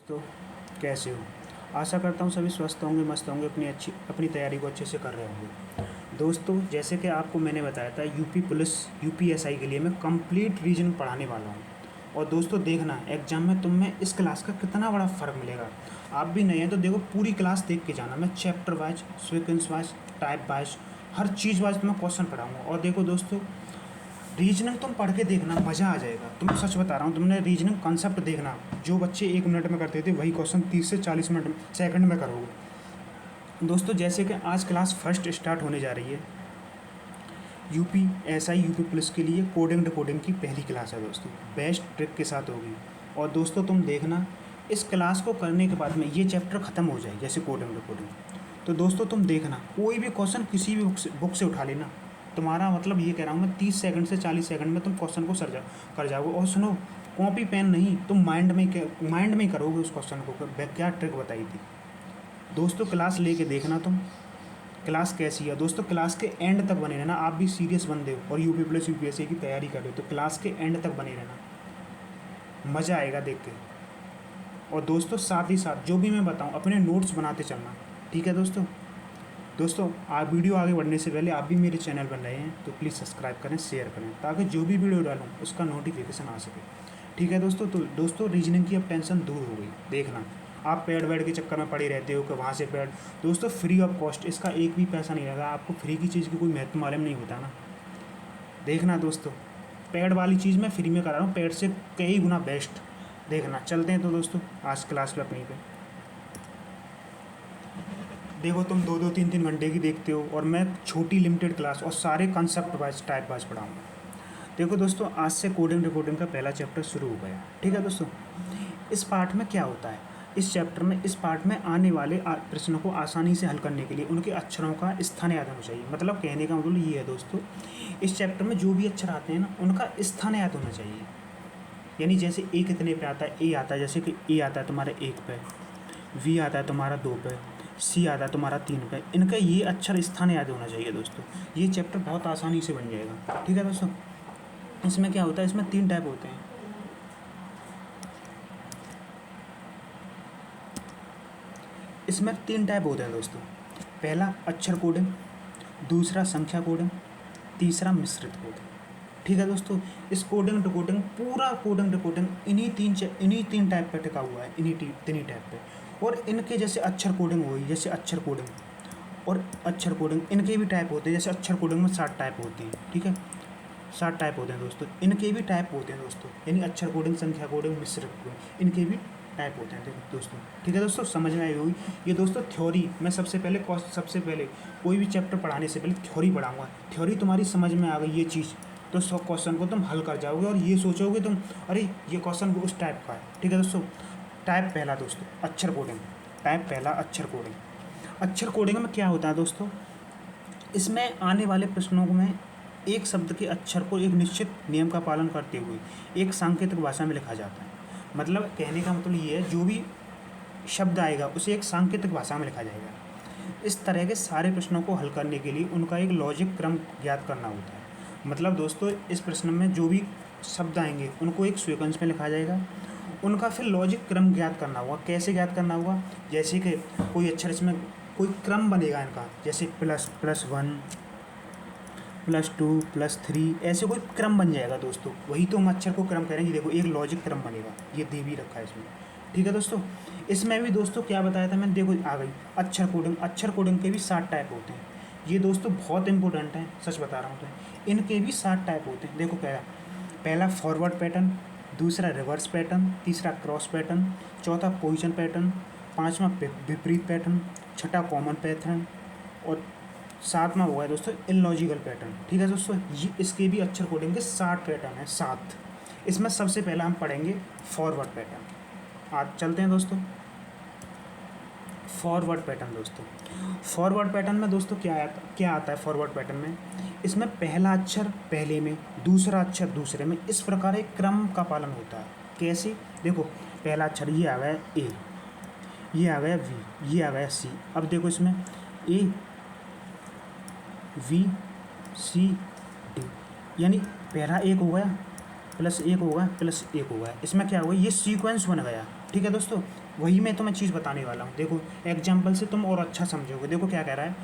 तो कैसे हो? आशा करता हूँ सभी स्वस्थ होंगे, मस्त होंगे, अपनी तैयारी को अच्छे से कर रहे होंगे। दोस्तों, जैसे कि आपको मैंने बताया था, यूपी पुलिस यूपीएसआई के लिए मैं कंप्लीट रीजनिंग पढ़ाने वाला हूँ। और दोस्तों देखना, एग्ज़ाम में तुम्हें इस क्लास का कितना बड़ा फ़र्क मिलेगा। आप भी नए हैं तो देखो, पूरी क्लास देख के जाना। मैं chapter wise, sequence wise, type wise, हर चीज़ वाइज तुम्हें क्वेश्चन पढ़ाऊँगा। और देखो दोस्तों, रीजनिंग तुम पढ़ के देखना, मज़ा आ जाएगा। तुम सच बता रहा हूँ, तुमने रीजनिंग कॉन्सेप्ट देखना। जो बच्चे 1 मिनट में करते थे वही क्वेश्चन 30 से 40 मिनट सेकंड में करोगे। दोस्तों, जैसे कि आज क्लास फर्स्ट स्टार्ट होने जा रही है, यूपीएसआई यूपी पुलिस के लिए कोडिंग डिकोडिंग की पहली क्लास है दोस्तों। बेस्ट ट्रिक के साथ होगी। और दोस्तों तुम देखना, इस क्लास को करने के बाद में ये चैप्टर ख़त्म हो जाए, जैसे कोडिंग डिकोडिंग। तो दोस्तों तुम देखना, कोई भी क्वेश्चन किसी भी बुक से उठा लेना। तुम्हारा मतलब ये कह रहा हूँ मैं, 30 सेकंड से 40 सेकंड में तुम क्वेश्चन को कर जाओगे। और सुनो, कॉपी पेन नहीं, तुम माइंड में ही करोगे उस क्वेश्चन को। क्या ट्रिक बताई थी दोस्तों। क्लास लेके देखना तुम, क्लास कैसी है। दोस्तों क्लास के एंड तक बने रहना। आप भी सीरियस बंदे हो और यूपी प्लस यूपीएससी की तैयारी कर रहे हो, तो क्लास के एंड तक बने रहना, मज़ा आएगा देख के। और दोस्तों साथ ही साथ जो भी मैं बताऊँ, अपने नोट्स बनाते चलना, ठीक है दोस्तों आप वीडियो आगे बढ़ने से पहले आप भी मेरे चैनल पर नए हैं तो प्लीज़ सब्सक्राइब करें, शेयर करें, ताकि जो भी वीडियो डालूँ उसका नोटिफिकेशन आ सके, ठीक है दोस्तों। तो दोस्तों रीजनिंग की अब टेंशन दूर हो गई। देखना, आप पैड वैड के चक्कर में पड़े रहते हो कि वहाँ से पैड। दोस्तों फ्री ऑफ कॉस्ट, इसका एक भी पैसा नहीं लगा। आपको फ्री की चीज़ की कोई महत्व मालूम नहीं होता ना। देखना दोस्तों, पैड वाली चीज़ मैं फ्री में करा रहा हूँ, पैड से कई गुना बेस्ट। देखना, चलते हैं तो दोस्तों आज क्लास पे अपनी पे। देखो, तुम 2-2 3-3 घंटे की देखते हो और मैं छोटी लिमिटेड क्लास और सारे कंसेप्ट वाइज टाइप वाइज पढ़ाऊँगा। देखो दोस्तों, आज से कोडिंग रिकॉर्डिंग का पहला चैप्टर शुरू हो गया, ठीक है दोस्तों। इस पार्ट में क्या होता है, इस पार्ट में आने वाले प्रश्नों को आसानी से हल करने के लिए उनके अक्षरों का स्थान याद होना चाहिए। मतलब कहने का मतलब ये है दोस्तों, इस चैप्टर में जो भी अक्षर आते हैं ना, उनका स्थान याद होना चाहिए। यानी जैसे ए कितने पे आता है, ए आता है, जैसे कि ए आता है तुम्हारे 1 पे, वी आता है तुम्हारा 2 पे, सी आता है तुम्हारा 3 पे। इनका ये अक्षर स्थान याद होना चाहिए दोस्तों। ये चैप्टर बहुत आसानी से बन जाएगा, ठीक है दोस्तों। इसमें क्या होता है, इसमें 3 टाइप होते हैं। इसमें 3 टाइप होते हैं दोस्तों। पहला अक्षर कोडिंग, दूसरा संख्या कोडिंग, तीसरा मिश्रित कोडिंग, ठीक है दोस्तों। इस कोडिंग डिकोडिंग, पूरा कोडिंग डिकोडिंग इन्हीं तीन टाइप पे टिका हुआ है, तीन ही टाइप पे। और इनके जैसे अक्षर कोडिंग हुई, जैसे अक्षर कोडिंग और अक्षर कोडिंग, इनके भी टाइप होते हैं। जैसे अक्षर कोडिंग में 7 टाइप होते हैं, ठीक है, 7 टाइप होते हैं दोस्तों। इनके भी टाइप होते हैं दोस्तों, यानी अक्षर कोडिंग, संख्या कोडिंग, मिश्रित कोडिंग, इनके भी टाइप होते हैं देखो दोस्तों, ठीक है दोस्तों। समझ में आई होगी ये दोस्तों। थ्योरी मैं सबसे पहले कोई भी चैप्टर पढ़ाने से पहले थ्योरी पढ़ाऊँगा। थ्योरी तुम्हारी समझ में आ गई ये चीज़, तो 100 क्वेश्चन को तुम हल कर जाओगे और ये सोचोगे तुम, अरे ये क्वेश्चन उस टाइप का है, ठीक है दोस्तों। टाइप पहला दोस्तों अक्षर कोडिंग, टाइप पहला अक्षर कोडिंग। अक्षर कोडिंग में क्या होता है दोस्तों, इसमें आने वाले प्रश्नों में एक शब्द के अक्षर को एक निश्चित नियम का पालन करते हुए एक सांकेतिक भाषा में लिखा जाता है। मतलब कहने का मतलब ये है, जो भी शब्द आएगा उसे एक सांकेतिक भाषा में लिखा जाएगा। इस तरह के सारे प्रश्नों को हल करने के लिए उनका एक लॉजिक क्रम ज्ञात करना होता है। मतलब दोस्तों, इस प्रश्न में जो भी शब्द आएंगे उनको एक सीक्वेंस में लिखा जाएगा, उनका फिर लॉजिक क्रम ज्ञात करना होगा। कैसे ज्ञात करना होगा, जैसे कि कोई अक्षर, इसमें कोई क्रम बनेगा इनका, जैसे ++1 +2 +3, ऐसे कोई क्रम बन जाएगा दोस्तों। वही तो हम अक्षर को क्रम करेंगे। देखो एक लॉजिक क्रम बनेगा, ये दे भी रखा है इसमें, ठीक है दोस्तों। इसमें भी दोस्तों क्या बताया था मैंने, देखो आ गई अक्षर कोडिंग। अक्षर कोडिंग के भी 7 टाइप होते हैं। ये दोस्तों बहुत इंपॉर्टेंट है, सच बता रहा हूँ। तो इनके भी 7 टाइप होते हैं। देखो पहला फॉरवर्ड पैटर्न, दूसरा रिवर्स पैटर्न, तीसरा क्रॉस पैटर्न, चौथा पोजीशन पैटर्न, पाँचवा विपरीत पैटर्न, छठा कॉमन पैटर्न और 7वां हुआ है दोस्तों इलॉजिकल पैटर्न, ठीक है दोस्तों। ये इसके भी अक्षर कोडिंग के 7 पैटर्न हैं, 7। इसमें सबसे पहला हम पढ़ेंगे फॉरवर्ड पैटर्न। आज चलते हैं दोस्तों फॉरवर्ड पैटर्न। दोस्तों फॉरवर्ड पैटर्न में दोस्तों क्या आता है फॉरवर्ड पैटर्न में, इसमें पहला अक्षर पहले में, दूसरा अक्षर दूसरे में, इस प्रकार एक क्रम का पालन होता है। कैसे, देखो पहला अक्षर ये आ गया ए, ये आ गया वी, ये आ गया सी। अब देखो इसमें ए वी सी डी, यानी पहला 1 हो गया, +1 हो गया, +1 हो गया। इसमें क्या हो गया, ये सीक्वेंस बन गया, ठीक है दोस्तों। वही मैं तुम्हें चीज़ बताने वाला हूँ। देखो एग्जाम्पल से तुम और अच्छा समझोगे। देखो क्या कह रहा है,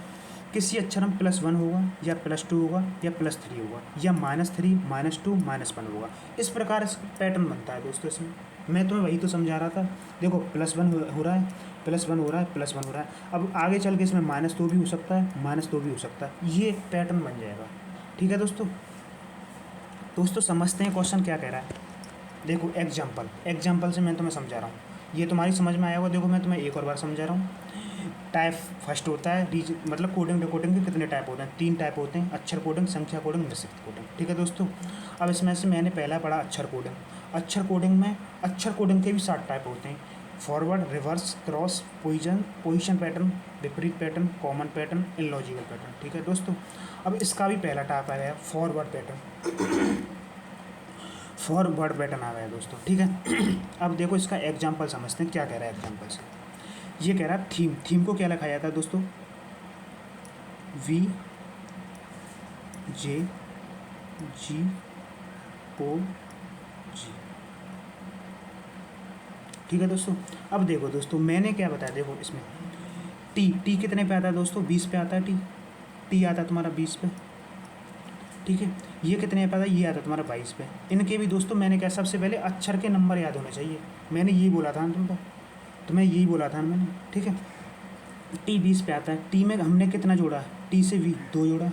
किसी अक्षर में +1 होगा या +2 होगा या +3 होगा या -3 -2 -1 होगा। इस प्रकार पैटर्न बनता है दोस्तों इसमें। मैं तुम्हें वही तो समझा रहा था। देखो +1 हो रहा है, +1 हो रहा है, +1 हो रहा है। अब आगे चल के इसमें -2 भी हो सकता है, -2 भी हो सकता है। ये एक पैटर्न बन जाएगा। ठीक है दोस्तों। दोस्तों समझते हैं क्वेश्चन क्या कह रहा है। देखो एग्जाम्पल से मैं तुम्हें समझा रहा हूँ। ये तुम्हारी समझ में आया होगा। देखो मैं तुम्हें एक और बार समझा रहा हूँ। टाइप फर्स्ट होता है मतलब कोडिंग डिकोडिंग के कितने टाइप होते हैं, 3 टाइप होते हैं, अक्षर कोडिंग, संख्या कोडिंग, मिश्रित कोडिंग। ठीक है दोस्तों। अब इसमें से मैंने पहला पढ़ा अक्षर कोडिंग। अक्षर कोडिंग के भी 7 टाइप होते हैं, forward, reverse, cross, position pattern, विपरीत pattern, common pattern, illogical pattern. ठीक है दोस्तों। अब इसका भी पहला टाइप आया है फॉरवर्ड पैटर्न आ गया है दोस्तों। ठीक है। अब देखो इसका एग्जाम्पल समझते हैं क्या कह रहा है एग्जाम्पल से। ये कह रहा है थीम को क्या लिखा जाता है दोस्तों, VJGOG। ठीक है दोस्तों। अब देखो दोस्तों मैंने क्या बताया, देखो इसमें टी कितने पे आता है दोस्तों, 20 पे आता है। टी आता है तुम्हारा 20 पे। ठीक है। ये कितने पे आता है, ये आता है तुम्हारा 22 पे। इनके भी दोस्तों मैंने क्या, सबसे पहले अक्षर के नंबर याद होने चाहिए। मैंने यही बोला था ना तुम्हें यही बोला था मैंने। ठीक है। टी 20 पे आता है। टी में हमने कितना जोड़ा है, टी से वी 2 जोड़ा।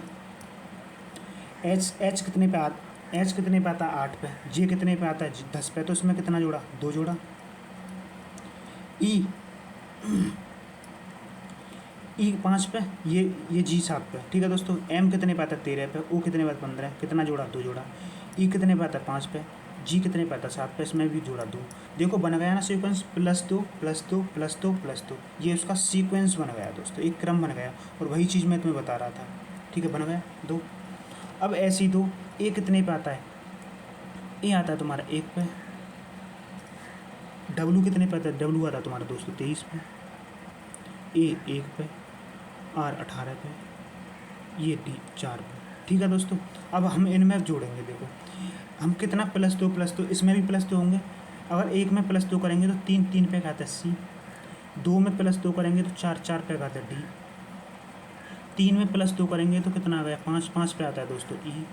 एच कितने पे आता है, 8 पे। जे कितने पे आता है, 10 पे। तो इसमें कितना जोड़ा, 2 जोड़ा। ई 5 पे, ये जी 7 पे। ठीक है दोस्तों। एम कितने पे आता है, 13 पे। ओ कितने पे आता है, 15। कितना जोड़ा, 2 जोड़ा। ई कितने पे आता है, 5 पे। जी कितने पे आता है, 7 पे। इसमें भी जोड़ा 2। देखो बन गया ना सीक्वेंस, +2 +2 +2 +2। ये उसका सीक्वेंस बन गया दोस्तों, एक क्रम बन गया। और वही चीज़ मैं तुम्हें बता रहा था। ठीक है, बन गया 2। अब ऐसे ही 2। ए कितने पे आता है, ए आता है तुम्हारा 1 पे। डब्लू कितने पे आता है, डब्लू आता है तुम्हारा दोस्तों 23 पे। ए 1 पे, आर 18 पे, ये डी 4 पे। ठीक है दोस्तों। अब हम इनमें जोड़ेंगे। देखो हम कितना +2 इसमें भी +2 होंगे। अगर एक में +2 करेंगे तो 3 पे आता है सी। 2 में +2 करेंगे तो 4 पे आता है डी। 3 में +2 करेंगे तो कितना आ गया, 5 पे आता है दोस्तों ई।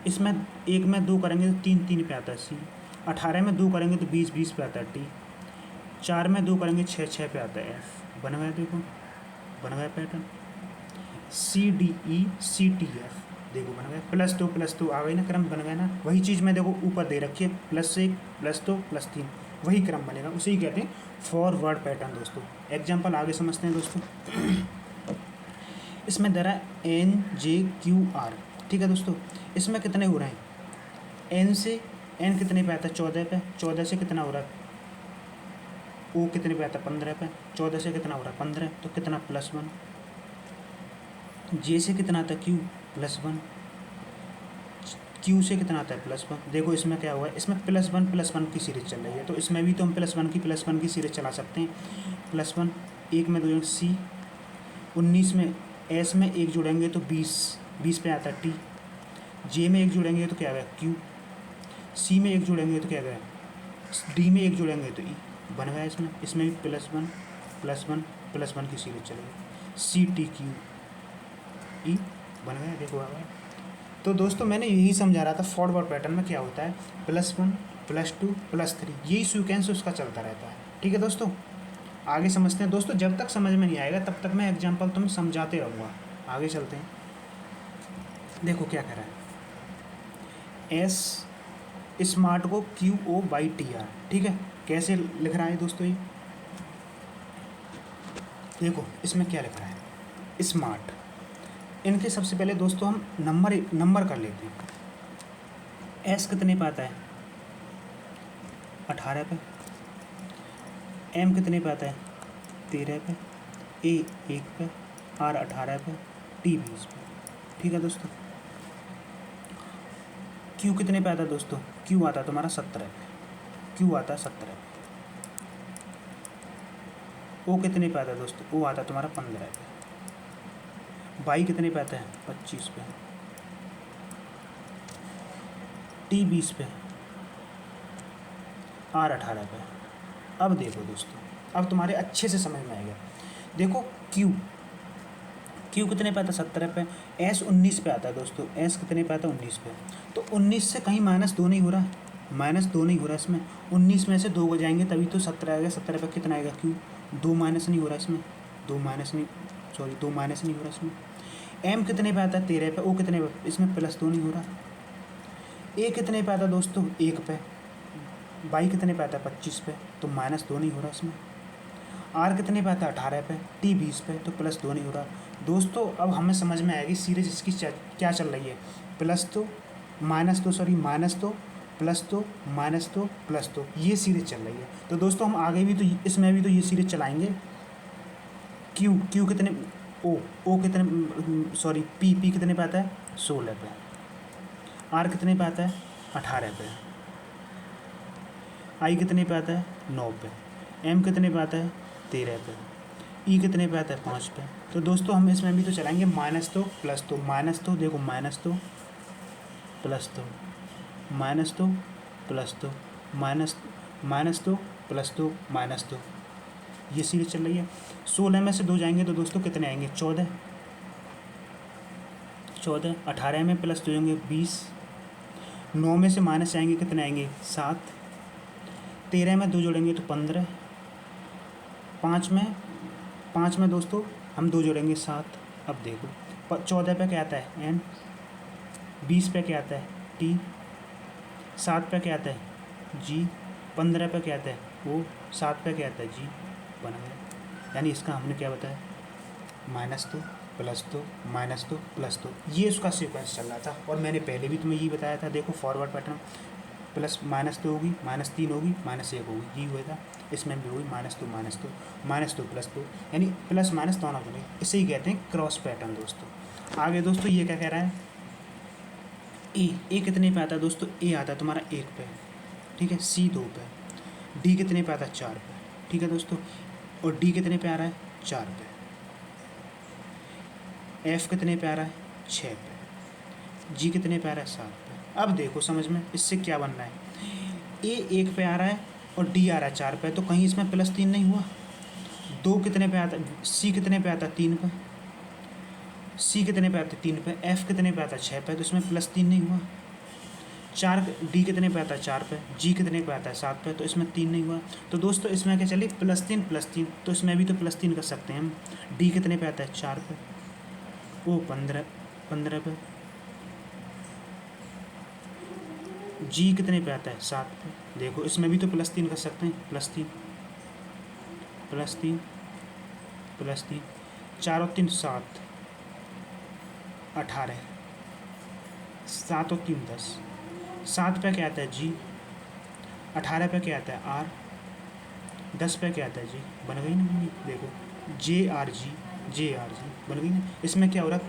इसमें एक में 2 करेंगे तो 3 पे आता है सी। 18 में 2 करेंगे तो 20 पे आता है टी। 4 में 2 करेंगे 6 पे आता है एफ। बन गया, देखो बन गया पैटर्न CDECTF। देखो बन गया, +2 आ गई ना, क्रम बन गया ना। वही चीज़ मैं देखो ऊपर दे रखी है, +1 +2 +3, वही क्रम बनेगा। उसे ही कहते हैं फॉरवर्ड पैटर्न दोस्तों। एग्जाम्पल आगे समझते हैं दोस्तों। इसमें दे रहा है NJQR। ठीक है दोस्तों। इसमें कितने हो रहे हैं, एन से एन कितने पे आता है, 14 पे। 14 से कितना हो रहा है, ओ कितने पे आता है, 15 पे। 14 से कितना हो रहा है, 15। तो कितना, +1। जे से कितना आता है, क्यू, +1। क्यू से कितना आता है, +1। देखो इसमें क्या हुआ है, इसमें +1 की सीरीज चल रही है। तो इसमें भी तो हम +1 की सीरीज चला सकते हैं। +1, एक में 2 सी। 19 में एस में 1 जोड़ेंगे तो 20 पे आता है टी। जे में 1 जोड़ेंगे तो क्या आएगा, क्यू। सी में 1 जोड़ेंगे तो क्या आएगा, डी में 1 जोड़ेंगे तो ई। बन गया इसमें भी +1 की सीरीज चलेगी। CTQ ई बन गया, देखो आ गया। तो दोस्तों मैंने यही समझा रहा था फॉरवर्ड पैटर्न में क्या होता है, +1 +2 +3, यही सीक्वेंस उसका चलता रहता है। ठीक है दोस्तों। आगे समझते हैं दोस्तों। जब तक समझ में नहीं आएगा तब तक मैं एग्जाम्पल तुम्हें समझाते रहूँगा। आगे चलते हैं। देखो क्या कह रहा है, एस स्मार्ट को QOYTR। ठीक है, कैसे लिख रहा है दोस्तों ये, देखो इसमें क्या लिख रहा है, स्मार्ट। इनके सबसे पहले दोस्तों हम नंबर कर लेते हैं। एस कितने पे आता है, 18 पे। एम कितने पे आता है, 13 पे। ए 1 पे, आर 18 पे, टी 20 पे। ठीक है दोस्तों। क्यू कितने पे आता है दोस्तों, क्यू आता है तुम्हारा 17 पे। क्यू आता है 17 पे। ओ कितने पे आता है दोस्तों, ओ आता है तुम्हारा 15 पे। वाई कितने पे आता है, 25 पे। टी 20 पे, आर 18 पे। अब देखो दोस्तों अब तुम्हारे अच्छे से समझ में आएगा। देखो क्यू कितने पे आता है 17 पे, एस 19 पे आता है दोस्तों, एस कितने पे आता है 19 पे। तो 19 से कहीं -2 नहीं हो रहा, -2 नहीं हो रहा इसमें, 19 में से 2 हो जाएंगे तभी तो 17 आएगा। 17 पे कितना आएगा क्यू, 2 माइनस नहीं हो रहा इसमें, 2 माइनस नहीं, सॉरी 2 माइनस नहीं हो रहा इसमें। एम कितने पे आता है 13 पे, ओ कितने पे, इसमें +2 नहीं हो रहा। ए कितने पे आता है दोस्तों 1 पे, वाई कितने पे आता है 25 पे, तो -2 नहीं हो रहा इसमें। आर कितने पे आता है 18 पे, टी 20 पे, तो +2 नहीं हो रहा। दोस्तों अब हमें समझ में आएगी सीरीज इसकी क्या चल रही है, +2 -2, सॉरी -2 +2 -2 +2, ये सीरीज चल रही है। तो दोस्तों हम आगे भी तो इसमें भी तो ये सीरीज चलाएंगे। क्यू कितने, ओ कितने, सॉरी पी कितने पे आता है 16 पे, आर कितने पे आता है 18 पे, आई कितने पे आता है 9 पे, एम कितने पे आता है 13 पे, ई कितने पे आता है 5 पे। तो दोस्तों हम इसमें भी तो चलाएंगे -2 +2, -2 देखो -2 +2 -2 +2 -2 +2 -2, ये सीरीज चल रही है। 16 में से 2 जाएंगे तो दोस्तों कितने आएंगे 14, 18 में +2 होंगे 20, 9 में से माइनस जाएंगे कितने आएंगे 7, 13 में 2 जोड़ेंगे तो 15, 5 में दोस्तों हम 2 जोड़ेंगे 7। अब देखो 14 पे क्या आता है एन, 20 पे क्या आता है टी, 7 पे क्या आता है जी, 15 पे क्या आता है ओ, 7 पे क्या आता है जी, बन गया। यानी इसका हमने क्या बताया -2 +2 -2 +2, ये उसका सीक्वेंस चल रहा था। और मैंने पहले भी तुम्हें यही बताया था, देखो फॉरवर्ड पैटर्न, +-2 होगी, -3 होगी, -1 होगी, ये हुआ था। इसमें भी होगी -2 -2 +2, यानी प्लस माइनस दोनों जुड़े, इसे ही कहते हैं क्रॉस पैटर्न दोस्तों। आगे दोस्तों ये क्या कह रहा है, ए कितने पे आता है दोस्तों, ए आता है तुम्हारा 1 पे, ठीक है, सी 2 पे, डी कितने पे आता है 4 पे, ठीक है दोस्तों, और डी कितने पे आ रहा है 4 पे, एफ कितने पे आ रहा है 6 पे, जी कितने पे आ रहा है 7 पे। अब देखो समझ में इससे क्या बन रहा है, ए 1 पे आ रहा है और डी आ रहा है 4 पे, तो कहीं इसमें +3 नहीं हुआ। 2 कितने पे आता है, सी कितने पे आता है 3 पे, सी कितने पे आता है 3 पे, एफ कितने पे आता है 6 पे, तो इसमें +3 नहीं हुआ। 4 डी कितने पे आता है 4 पे, जी कितने पे आता है 7 पे, तो इसमें 3 नहीं हुआ। तो दोस्तों इसमें क्या चलिए +3 तो इसमें भी तो +3 कर सकते हैं हम। डी कितने पे आता है 4 पे, ओ 15 पे, जी कितने पे आता है 7 पे, देखो इसमें भी तो +3 कर सकते हैं, +3 4 और 3 7, 18, 7 और 3 10, 7 पे क्या आता है जी, 18 पे क्या आता है आर, 10 पे क्या आता है जी, बन गई ना मम्मी, देखो जे आर जी बन गई ना। इसमें क्या हो रहा है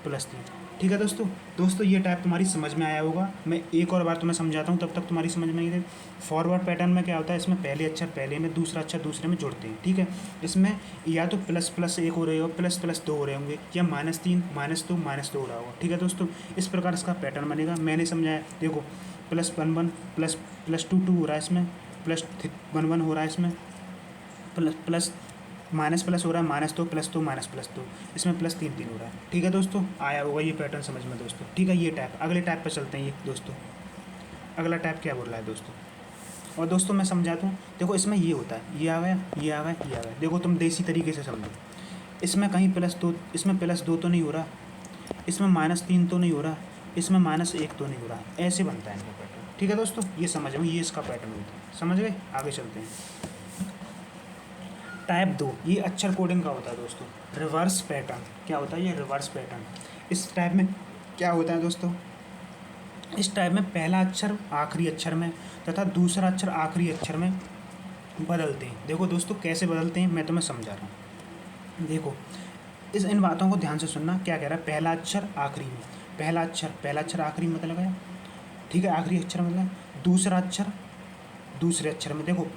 +3, ठीक है दोस्तों ये टाइप तुम्हारी समझ में आया होगा। मैं एक और बार तुम्हें समझाता हूँ, तब तक तुम्हारी समझ में नहीं रही। फॉरवर्ड पैटर्न में क्या होता है, इसमें पहले अक्षर पहले में, दूसरा अक्षर दूसरे में जुड़ते हैं, ठीक है। इसमें या तो ++1 हो रहे हो, ++2 हो रहे होंगे, या -3 -2 -2 हो रहा होगा, ठीक है दोस्तों। इस प्रकार इसका पैटर्न बनेगा, मैंने समझाया। देखो +11 ++2 हो रहा है इसमें, +11 हो रहा है इसमें, प्लस प्लस हो रहा है -2 +2 -+2, इसमें +3 हो रहा है, ठीक है दोस्तों। आया होगा ये पैटर्न समझ में दोस्तों, ठीक है। ये टाइप अगले टाइप पर चलते हैं ये दोस्तों। अगला टाइप क्या बोल रहा है दोस्तों, और दोस्तों मैं समझाता हूँ। देखो इसमें ये होता है, ये आ गया, ये आ गया, ये आ गया। देखो तुम देसी तरीके से समझो, इसमें कहीं +2, इसमें +2 तो नहीं हो रहा, इसमें -3 तो नहीं हो रहा, इसमें -1 तो नहीं हो रहा, ऐसे बनता है इनका पैटर्न, ठीक है दोस्तों। ये समझ में, ये इसका पैटर्न होता है, समझ गए। आगे चलते हैं। टाइप 2, ये अक्षर कोडिंग का होता है दोस्तों, रिवर्स पैटर्न। क्या होता है ये रिवर्स पैटर्न। इस टाइप में क्या होता है दोस्तों, इस टाइप में पहला अक्षर आखिरी अक्षर में तथा दूसरा अक्षर आखिरी अक्षर में बदलते हैं। देखो दोस्तों कैसे बदलते हैं मैं तुम्हें समझा रहा हूँ। देखो इन बातों को ध्यान से सुनना। क्या कह रहा है, पहला अक्षर आखिरी में, पहला अक्षर आखिरी में मतलब है, ठीक है, आखिरी अक्षर मतलब। दूसरा अक्षर दूसरे अक्षर में, देखो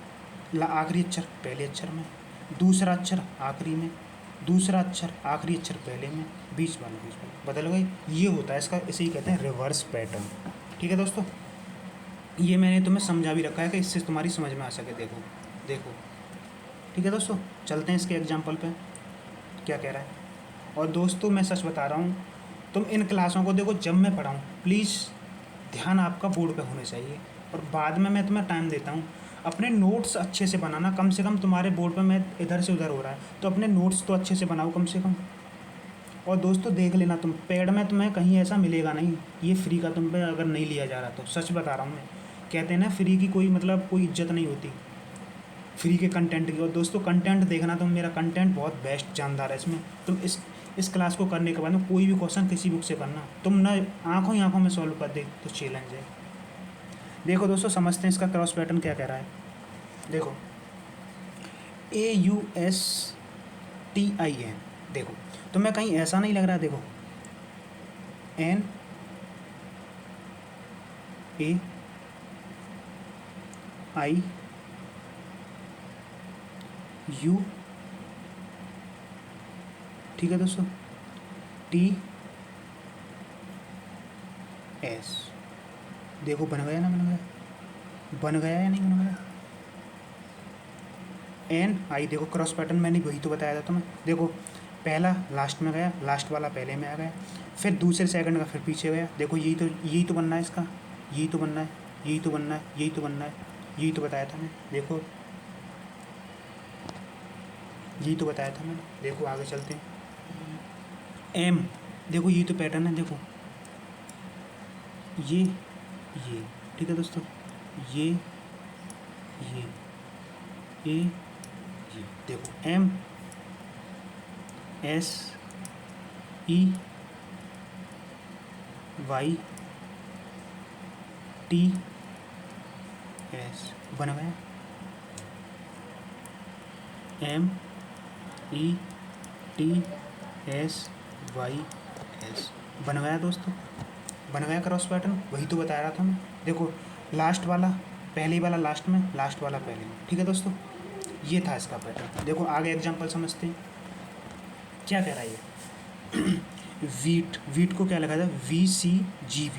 आखिरी अक्षर पहले अक्षर में, दूसरा अक्षर आखिरी में, दूसरा अक्षर आखिरी अक्षर पहले में, बीच में बदल गए। ये होता है इसका, इसे ही कहते हैं रिवर्स पैटर्न, ठीक है दोस्तों। ये मैंने तुम्हें समझा भी रखा है कि इससे तुम्हारी समझ में आ सके। देखो देखो, ठीक है दोस्तों, चलते हैं इसके एग्जाम्पल पे क्या कह रहा है। और दोस्तों मैं सच बता रहा हूँ, तुम इन क्लासों को देखो, जब मैं पढ़ाऊँ प्लीज़ ध्यान आपका बोर्ड पे होना चाहिए। और बाद में मैं तुम्हें टाइम देता हूँ, अपने नोट्स अच्छे से बनाना। कम से कम तुम्हारे बोर्ड पे मैं इधर से उधर हो रहा है तो अपने नोट्स तो अच्छे से बनाओ कम से कम। और दोस्तों देख लेना, तुम पेड में तुम्हें कहीं ऐसा मिलेगा नहीं, ये फ्री का तुम पे अगर नहीं लिया जा रहा तो। सच बता रहा हूँ मैं, कहते हैं ना फ्री की कोई मतलब कोई इज्जत नहीं होती, फ्री के कंटेंट की। और दोस्तों कंटेंट देखना, तुम मेरा कंटेंट बहुत बेस्ट जानदार है इसमें। तुम इस क्लास को करने के बाद में कोई भी क्वेश्चन किसी बुक से करना, तुम ना आँखों ही आँखों में सॉल्व कर दे तो चैलेंज है। देखो दोस्तों समझते हैं इसका क्रॉस पैटर्न क्या कह रहा है। देखो AUSTIN, देखो तुम्हें कहीं ऐसा नहीं लग रहा है। देखो NAIU, ठीक है दोस्तों, TS, देखो बन गया ना, बन गया या नहीं बन गया। NI, देखो क्रॉस पैटर्न मैंने वही तो बताया था तुम्हें। देखो पहला लास्ट में गया, लास्ट वाला पहले में आ गया, फिर दूसरे सेकंड का फिर पीछे गया। देखो यही तो बनना है इसका, यही तो बनना है, यही तो बनना है, यही तो बनना है, यही तो बताया था मैं। देखो यही तो बताया था मैंने। देखो आगे चलते हैं। M, देखो यही तो पैटर्न है। देखो ये ठीक है दोस्तों, ये देखो MSEYTS बन गया। METSYS बन गया दोस्तों, बन गया क्रॉस पैटर्न, वही तो बता रहा था मैं। देखो लास्ट वाला पहले वाला लास्ट में, लास्ट वाला पहले में, ठीक है दोस्तों, ये था इसका पैटर्न। देखो आगे एग्जांपल समझते हैं क्या कह रहा है ये। वीट को क्या लिखा था, VCGV,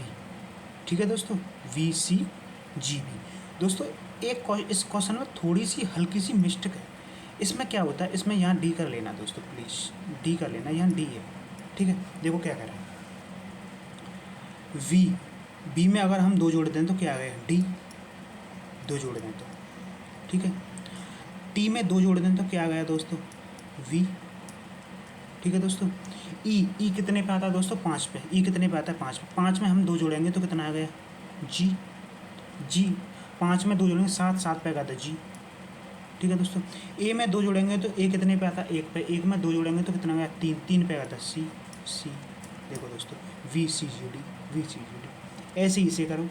ठीक है दोस्तों, VCGV। दोस्तों इस क्वेश्चन में थोड़ी सी हल्की सी मिस्टेक है। इसमें क्या होता है, इसमें यहाँ D कर लेना दोस्तों, प्लीज़ D कर लेना, यहाँ D है, ठीक है। देखो क्या कह रहा है, B में अगर हम 2 जोड़ दें तो क्या आ गया, D, 2 जोड़ दें तो, ठीक है। T में 2 जोड़ दें तो क्या आ गया दोस्तों, V, ठीक है दोस्तों। ई कितने पे आता है दोस्तों, 5 पे। ई कितने पे आता है, 5 पे। 5 में हम 2 जोड़ेंगे तो कितना आ गया, जी 5 में 2 जोड़ेंगे 7 पे आता है जी, ठीक है दोस्तों। ए में 2 जोड़ेंगे तो ए कितने पे आता है, 1 पे। 1 में 2 जोड़ेंगे तो कितना गया, 3 पे आता है सी। देखो दोस्तों VCGD, ऐसे ही इसे करो।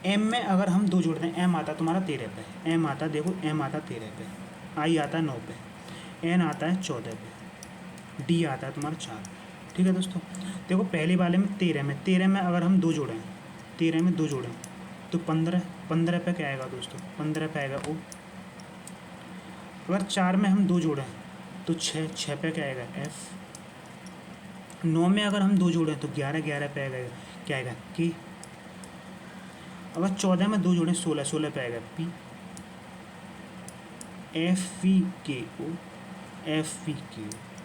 एम में अगर हम 2 जोड़ दें, एम आता है तुम्हारा 13 पे, एम आता है, देखो एम आता है 13 पे, आई आता है 9 पे, एन आता है 14 पे, डी आता है तुम्हारा 4, ठीक है दोस्तों। देखो पहले वाले में 13 में अगर हम 2 जोड़ें, 13 में 2 जोड़ें तो 15 पे क्या आएगा दोस्तों, 15 पे आएगा ओ। अगर 4 में हम 2 जोड़ें तो 6 पे क्या आएगा एफ। 9 में अगर हम 2 जोड़ें तो 11 पे आएगा क्या आएगा के। अगर 14 में 2 जोड़ें 16 पे आएगा पी। FVKO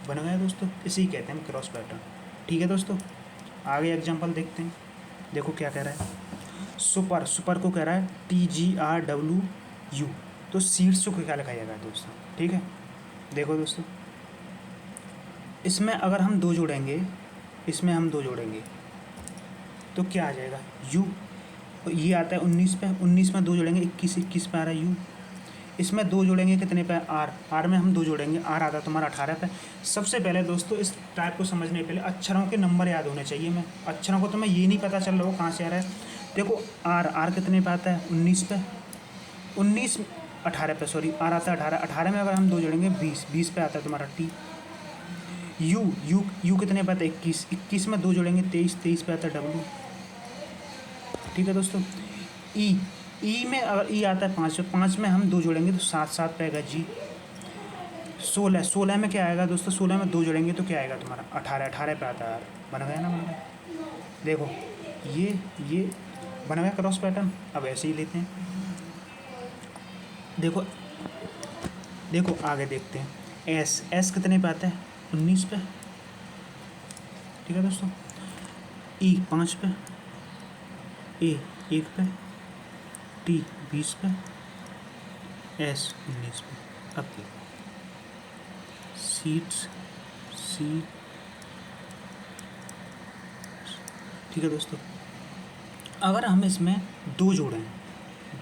बन गया दोस्तों, इसे ही कहते हैं क्रॉस पैटर्न, ठीक है दोस्तों। आगे एग्जांपल देखते हैं। देखो क्या कह रहा है, सुपर को कह रहा है TGRWU, तो सीड्स को क्या लिखा जाएगा दोस्तों, ठीक है। देखो दोस्तों इसमें अगर हम 2 जोड़ेंगे, इसमें हम 2 जोड़ेंगे तो क्या आ जाएगा U, ये आता है 19 पे, 19 में 2 जोड़ेंगे 21 पे आ रहा है U। इसमें 2 जोड़ेंगे कितने पे, आर में हम 2 जोड़ेंगे, आर आता है तुम्हारा 18 पे। सबसे पहले दोस्तों इस टाइप को समझने के पहले अक्षरों के नंबर याद होने चाहिए। मैं अक्षरों को तुम्हें ये नहीं पता चल रहा हो कहाँ से आ रहा है। देखो आर कितने पे आता है, 19 पे, 18 पे सॉरी, आर आता है 18 में अगर हम 2 जोड़ेंगे 20 पे आता है तुम्हारा टी। यू कितने पे आता है, 21 में 2 जोड़ेंगे 23 पे आता है डब्ल्यू, ठीक है दोस्तों। ई में अगर ई आता है 5 पे, 5 में हम 2 जोड़ेंगे तो 7 पे आएगा जी। 16 में क्या आएगा दोस्तों, 16 में 2 जोड़ेंगे तो क्या आएगा तुम्हारा 18 पे आता है यार, बन गया ना। देखो ये बना हुआ क्रॉस पैटर्न। अब ऐसे ही लेते हैं, देखो देखो आगे देखते हैं। एस, एस कितने पे आता है? 19 पे, ठीक है दोस्तों। ई 5 पे, ए 1 पे, टी 20 पे, एस 19 पे। अब देखो सीट्स, सी, ठीक है दोस्तों। अगर हम इसमें दो जोड़ें,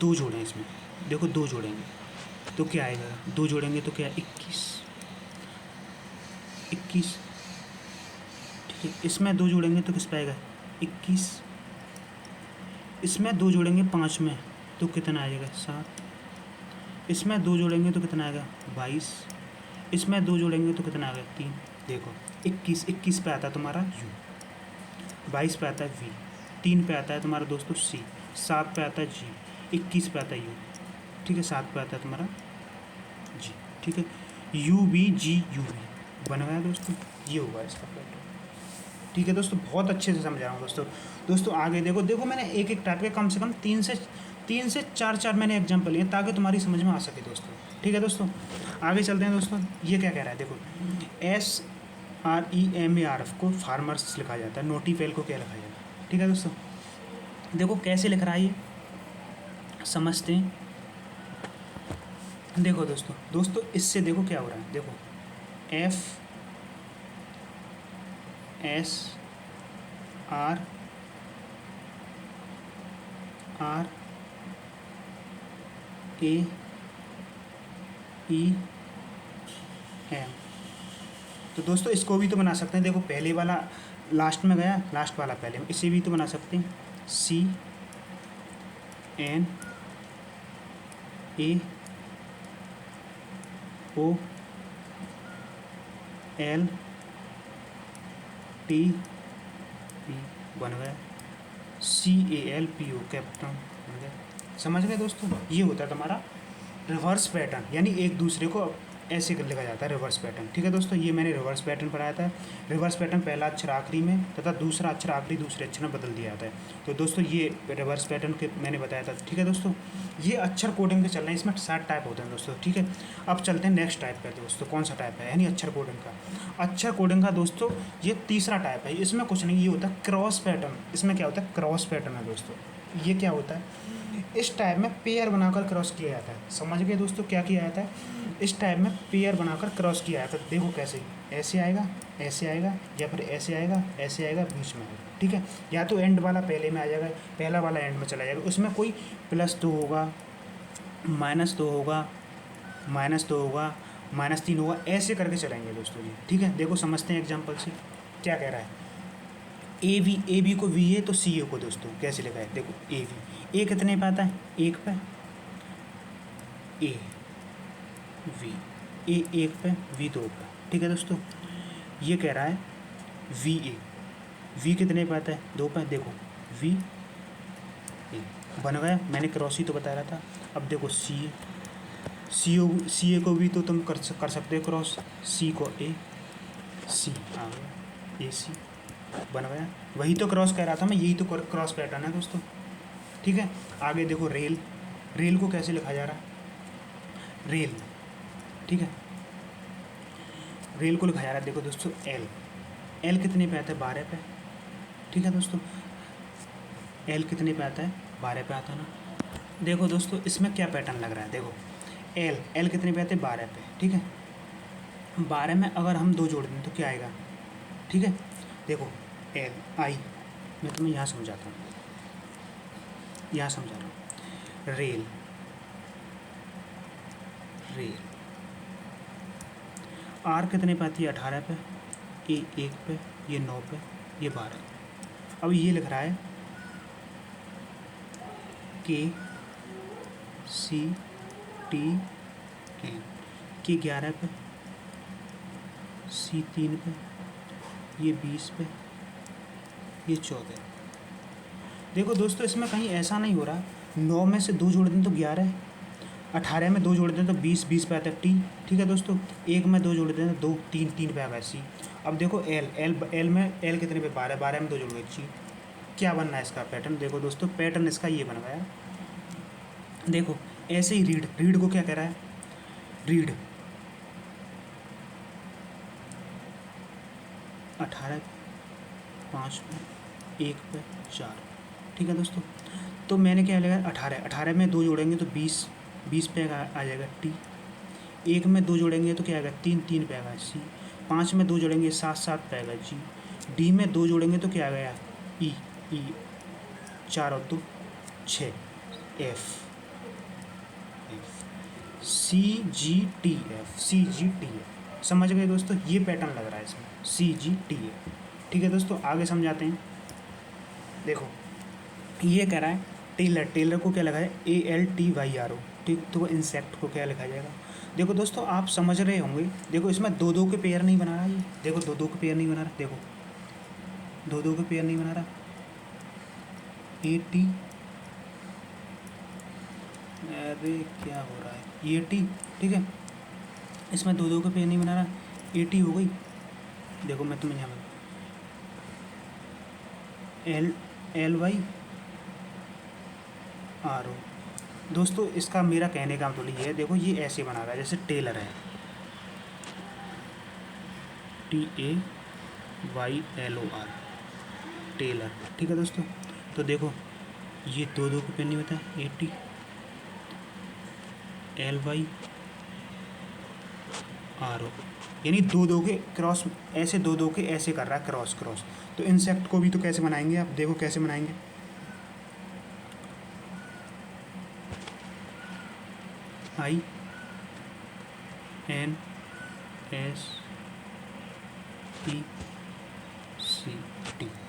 दो जोड़ें इसमें, देखो दो जोड़ेंगे तो क्या आएगा? दो जोड़ेंगे तो क्या? 21, 21, ठीक है। इसमें दो जोड़ेंगे तो किस पे आएगा? 21। इसमें दो जोड़ेंगे 5 में तो कितना आएगा? 7। इसमें दो जोड़ेंगे तो कितना आएगा? 22। इसमें दो जोड़ेंगे तो कितना आएगा? 3। देखो 21, 21 पे आता है तुम्हारा यू, 22 पे आता है वी, 3 पे आता है तुम्हारा दोस्तों सी, 7 पे आता है जी, 21 पे आता है यू, ठीक है। 7 पे आता है तुम्हारा जी, ठीक है। U V G U V बन गया दोस्तों, ये होगा इसका पैटर्न, ठीक है दोस्तों। बहुत अच्छे से समझा रहा हूँ दोस्तों। दोस्तों आगे देखो, देखो मैंने एक एक टाइप के कम से कम 3 से 4 मैंने एग्जाम्पल लिए ताकि तुम्हारी समझ में आ सके दोस्तों, ठीक है दोस्तों। आगे चलते हैं दोस्तों। ये क्या कह रहा है? देखो SREMARF को फार्मर्स लिखा जाता है, नोटीफेल को क्या लिखा जाता है, ठीक है दोस्तों। देखो कैसे लिख रहा है ये, समझते हैं। देखो दोस्तों, दोस्तों इससे देखो क्या हो रहा है। देखो FRRAEM, तो दोस्तों इसको भी तो बना सकते हैं। देखो पहले वाला लास्ट में गया, लास्ट वाला पहले में, इसे भी तो बना सकते हैं। CNAOLTP बन गया, CALPO कैप्टन बन गया। समझ गए दोस्तों? ये होता है तुम्हारा रिवर्स पैटर्न, यानी एक दूसरे को ऐसे कर लिखा जाता है रिवर्स पैटर्न, ठीक है दोस्तों। ये मैंने रिवर्स पैटर्न पढ़ाया था। रिवर्स पैटर्न पहला अक्षर आखिरी में तथा दूसरा अक्षर आखिरी दूसरे अक्षर में बदल दिया जाता है। तो दोस्तों ये रिवर्स पैटर्न के मैंने बताया था, ठीक है दोस्तों। ये अक्षर कोडिंग के चल रहे हैं, इसमें 7 टाइप होते हैं दोस्तों, ठीक है। अब चलते हैं नेक्स्ट टाइप पे दोस्तों। कौन सा टाइप है? यानी अक्षर कोडिंग का। अक्षर कोडिंग का दोस्तों ये तीसरा टाइप है। इसमें कुछ नहीं, ये होता है क्रॉस पैटर्न। इसमें क्या होता है? क्रॉस पैटर्न है दोस्तों। ये क्या होता है? इस टाइप में पेयर बनाकर क्रॉस किया जाता है। समझ गए दोस्तों क्या किया जाता है? इस टाइप में पेयर बनाकर क्रॉस किया जाता है। देखो कैसे, ऐसे आएगा, ऐसे आएगा, या फिर ऐसे आएगा, ऐसे आएगा, बीच में आएगा, ठीक है। या तो एंड वाला पहले में आ जाएगा, पहला वाला एंड में चला जाएगा। उसमें कोई +2 होगा, -2 होगा, -2 होगा, -3 होगा, ऐसे करके चलाएंगे दोस्तों जी, ठीक है। देखो समझते हैं एग्जाम्पल से क्या कह रहा है। ए बी को वी है तो सी ए को दोस्तों कैसे लिखा है? देखो ए वी, ए कितने पे आता है? 1 पे, ए वी, ए 1 पे, वी 2 पे, ठीक है दोस्तों। ये कह रहा है वी ए, वी कितने पे आता है? 2 पे। देखो वी ए बन गया, मैंने क्रॉस ही तो बता रहा था। अब देखो सी ए को भी तो तुम कर सकते हो क्रॉस, सी को ए, सी आ गया, ए सी बन गया। वही तो क्रॉस कह रहा था मैं, यही तो क्रॉस पैटर्न है दोस्तों, ठीक है। आगे देखो रेल, रेल को कैसे लिखा जा रहा है? रेल, ठीक है, रेल को लिखा जा रहा है। देखो दोस्तों एल, एल कितने पे आता है? 12 पे, ठीक है दोस्तों। एल कितने पे आता है? 12 पे आता है ना। देखो दोस्तों इसमें क्या पैटर्न लग रहा है? देखो एल कितने पे आते हैं? 12 पे, ठीक है। 12 में अगर हम 2 जोड़ दें तो क्या आएगा? ठीक है, देखो एल आई, मैं तुम्हें यहाँ समझाता हूँ, यहाँ समझा रहा हूँ। रेल, रेल, आर कितने पे आती है? 18 पे, ए 1 पे, ये 9 पे, ये 12। अब ये लिख रहा है के सी टी एन, के 11 पे, सी 3 पे, ये 20 पे, ये 14। देखो दोस्तों इसमें कहीं ऐसा नहीं हो रहा 9 में से 2 जोड़ दें तो 11, 18 में 2 जोड़ दें तो 20, 20 पे आता है टी, ठीक है दोस्तों। 1 में 2 जोड़ दें तो 2, 3 पे आ गया सी। अब देखो एल में एल कितने पे? 12, 12 में 2 जोड़ गए सी, क्या बनना है इसका पैटर्न, देखो दोस्तों पैटर्न इसका ये बन गया। देखो ऐसे ही रीड, रीड को क्या कह रहा है, रीड 18 5 पे 1 पे 4, ठीक है दोस्तों। तो मैंने क्या लिया, 18 में 2 जोड़ेंगे तो 20 पे आ जाएगा टी, 1 में 2 जोड़ेंगे तो क्या आएगा 3 पे आएगा सी, 5 में 2 जोड़ेंगे 7 पे आएगा जी, डी में 2 जोड़ेंगे तो क्या आ गया ई, 4 और 2 6, एफ, CGTF समझ गए दोस्तों, ये पैटर्न लग रहा है इसमें CGTF, ठीक है दोस्तों। आगे समझाते हैं। देखो ये कह रहा है टेलर को क्या लिखा है ALTYRO, ठीक, तो इंसेक्ट को क्या लिखा जाएगा। देखो दोस्तों आप समझ रहे होंगे, देखो इसमें 2 के पेयर नहीं बना रहा, ये देखो 2 के पेयर नहीं बना रहा, देखो 2 के पेयर नहीं बना रहा, AT, अरे क्या हो रहा है, AT, ठीक है, इसमें 2 के पेयर नहीं बना रहा, AT हो गई। देखो मैं तुम्हें यहाँ LYRO, दोस्तों इसका मेरा कहने का मतलब ये है, देखो ये ऐसे बना रहा है जैसे टेलर है, TAYLOR, टेलर, ठीक है दोस्तों। तो देखो ये 2 के पेयर नहीं होता, AT LYRO, यानी 2 के क्रॉस, ऐसे 2 के ऐसे कर रहा है क्रॉस। तो इंसेक्ट को भी तो कैसे बनाएंगे आप, देखो कैसे बनाएंगे, INSECT,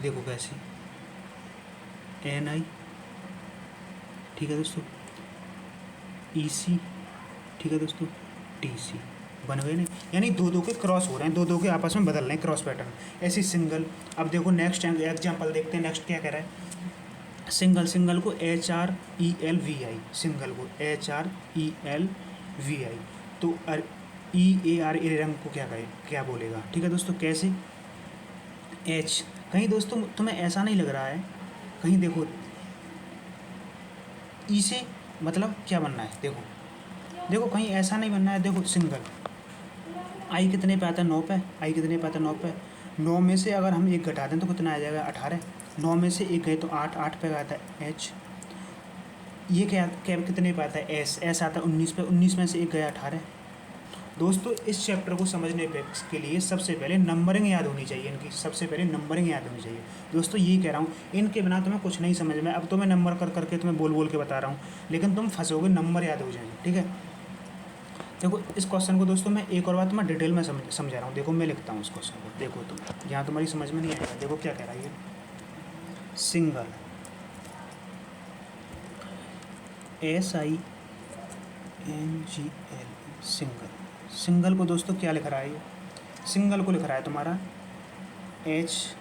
देखो कैसे NI, ठीक है दोस्तों, EC, ठीक है दोस्तों, TC, बन गए नहीं, यानी 2 के क्रॉस हो रहे हैं, 2 के आपस में बदल रहे हैं क्रॉस पैटर्न, ऐसी सिंगल। अब देखो नेक्स्ट एग्जाम्पल देखते हैं, नेक्स्ट क्या कह रहा है, सिंगल को HRELVI, सिंगल को HRELVI, तो EAR रंग को क्या बोलेगा, ठीक है दोस्तों। कैसे H, कहीं दोस्तों तुम्हें ऐसा नहीं लग रहा है, कहीं देखो ई से मतलब क्या बनना है, देखो कहीं ऐसा नहीं बनना है। देखो सिंगल आई कितने पे आता है 9 पे, आई कितने पे आता है 9 पे, 9 में से अगर हम 1 घटा दें तो कितना आ जाएगा 18, 9 में से 1 गए तो 8 पे आता है H, ये क्या कितने पे आता है S आता है 19 पे, 19 में से 1 गया 18। दोस्तों इस चैप्टर को समझने के लिए सबसे पहले नंबरिंग याद होनी चाहिए, इनकी सबसे पहले नंबरिंग याद होनी चाहिए दोस्तों, यही कह रहा हूँ, इनके बिना तुम्हें कुछ नहीं समझ में। अब तो मैं नंबर करके तुम्हें बोल के बता रहा हूँ, लेकिन तुम फंसोगे, नंबर याद हो जाएंगे, ठीक है। देखो इस क्वेश्चन को दोस्तों मैं एक और बात मैं डिटेल में समझा रहा हूँ, देखो मैं लिखता हूँ इस क्वेश्चन को, देखो तुम यहाँ तुम्हारी समझ में नहीं आएगा। देखो क्या कह रहा है ये, सिंगल SINGL, सिंगल को दोस्तों क्या लिख रहा है ये, सिंगल को लिख रहा है तुम्हारा HRELVI,